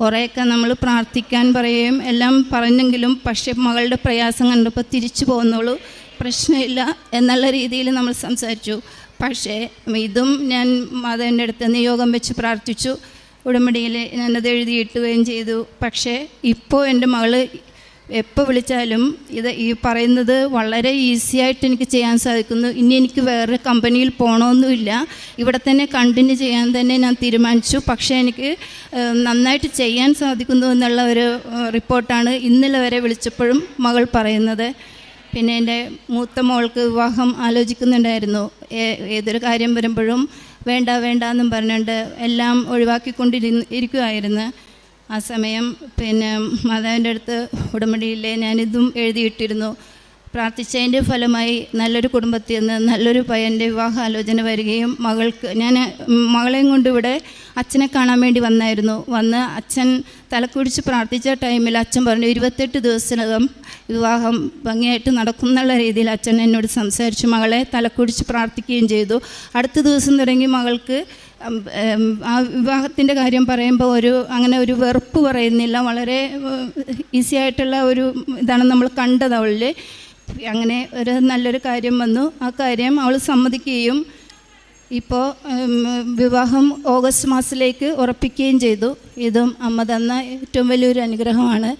കുറേയൊക്കെ നമ്മൾ പ്രാർത്ഥിക്കാൻ പറയുകയും എല്ലാം പറഞ്ഞെങ്കിലും പക്ഷേ മകളുടെ പ്രയാസം കണ്ടപ്പോൾ തിരിച്ചു പോകുന്നുള്ളൂ, പ്രശ്നമില്ല എന്നുള്ള രീതിയിൽ നമ്മൾ സംസാരിച്ചു. പക്ഷേ ഇതും ഞാൻ മാതാവിൻ്റെ അടുത്ത് നിയോഗം വെച്ച് പ്രാർത്ഥിച്ചു. ഉടമ്പടിയിൽ ഞാനത് എഴുതിയിട്ടുകയും ചെയ്തു. പക്ഷേ ഇപ്പോൾ എൻ്റെ മകൾ എപ്പോൾ വിളിച്ചാലും ഈ പറയുന്നത് വളരെ ഈസി ആയിട്ട് എനിക്ക് ചെയ്യാൻ സാധിക്കുന്നു. ഇനി എനിക്ക് വേറെ കമ്പനിയിൽ പോകണമെന്നുമില്ല, ഇവിടെ തന്നെ കണ്ടിന്യൂ ചെയ്യാൻ തന്നെ ഞാൻ തീരുമാനിച്ചു. പക്ഷേ എനിക്ക് നന്നായിട്ട് ചെയ്യാൻ സാധിക്കുന്നു എന്നുള്ള ഒരു റിപ്പോർട്ടാണ് ഇന്നലെ വരെ വിളിച്ചപ്പോഴും മകൾ പറയുന്നത്. പിന്നെ എൻ്റെ മൂത്ത മോൾക്ക് വിവാഹം ആലോചിക്കുന്നുണ്ടായിരുന്നു. ഏതൊരു കാര്യം വരുമ്പോഴും വേണ്ട എന്നും പറഞ്ഞുകൊണ്ട് എല്ലാം ഒഴിവാക്കിക്കൊണ്ടിരിക്കുമായിരുന്നു. ആ സമയം പിന്നെ മാതാവിൻ്റെ അടുത്ത് ഉടമ്പടിയിലെ ഞാനിതും എഴുതിയിട്ടിരുന്നു. പ്രാർത്ഥിച്ചതിൻ്റെ ഫലമായി നല്ലൊരു കുടുംബത്തിൽ നിന്ന് നല്ലൊരു പയ്യൻ്റെ വിവാഹാലോചന വരികയും ഞാൻ മകളെയും കൊണ്ട് ഇവിടെ അച്ഛനെ കാണാൻ വേണ്ടി വന്ന് അച്ഛൻ തലക്കുടിച്ച് പ്രാർത്ഥിച്ച ടൈമിൽ അച്ഛൻ പറഞ്ഞു 28 ദിവസത്തിനകം വിവാഹം ഭംഗിയായിട്ട് നടക്കും എന്നുള്ള രീതിയിൽ അച്ഛൻ എന്നോട് സംസാരിച്ചു. മകളെ തലക്കുടിച്ച് പ്രാർത്ഥിക്കുകയും ചെയ്തു. അടുത്ത ദിവസം തുടങ്ങി മകൾക്ക് ആ വിവാഹത്തിൻ്റെ കാര്യം പറയുമ്പോൾ അങ്ങനെ ഒരു വെറുപ്പ് പറയുന്നില്ല. വളരെ ഈസി ആയിട്ടുള്ള ഒരു ഇതാണ് നമ്മൾ കണ്ടത് അവളിൽ. അങ്ങനെ ഒരു നല്ലൊരു കാര്യം വന്നു. ആ കാര്യം അവൾ സമ്മതിക്കുകയും ഇപ്പോൾ വിവാഹം ഓഗസ്റ്റ് മാസത്തിലേക്ക് ഉറപ്പിക്കുകയും ചെയ്തു. ഇതും അമ്മ തന്ന ഏറ്റവും വലിയൊരു അനുഗ്രഹമാണ്.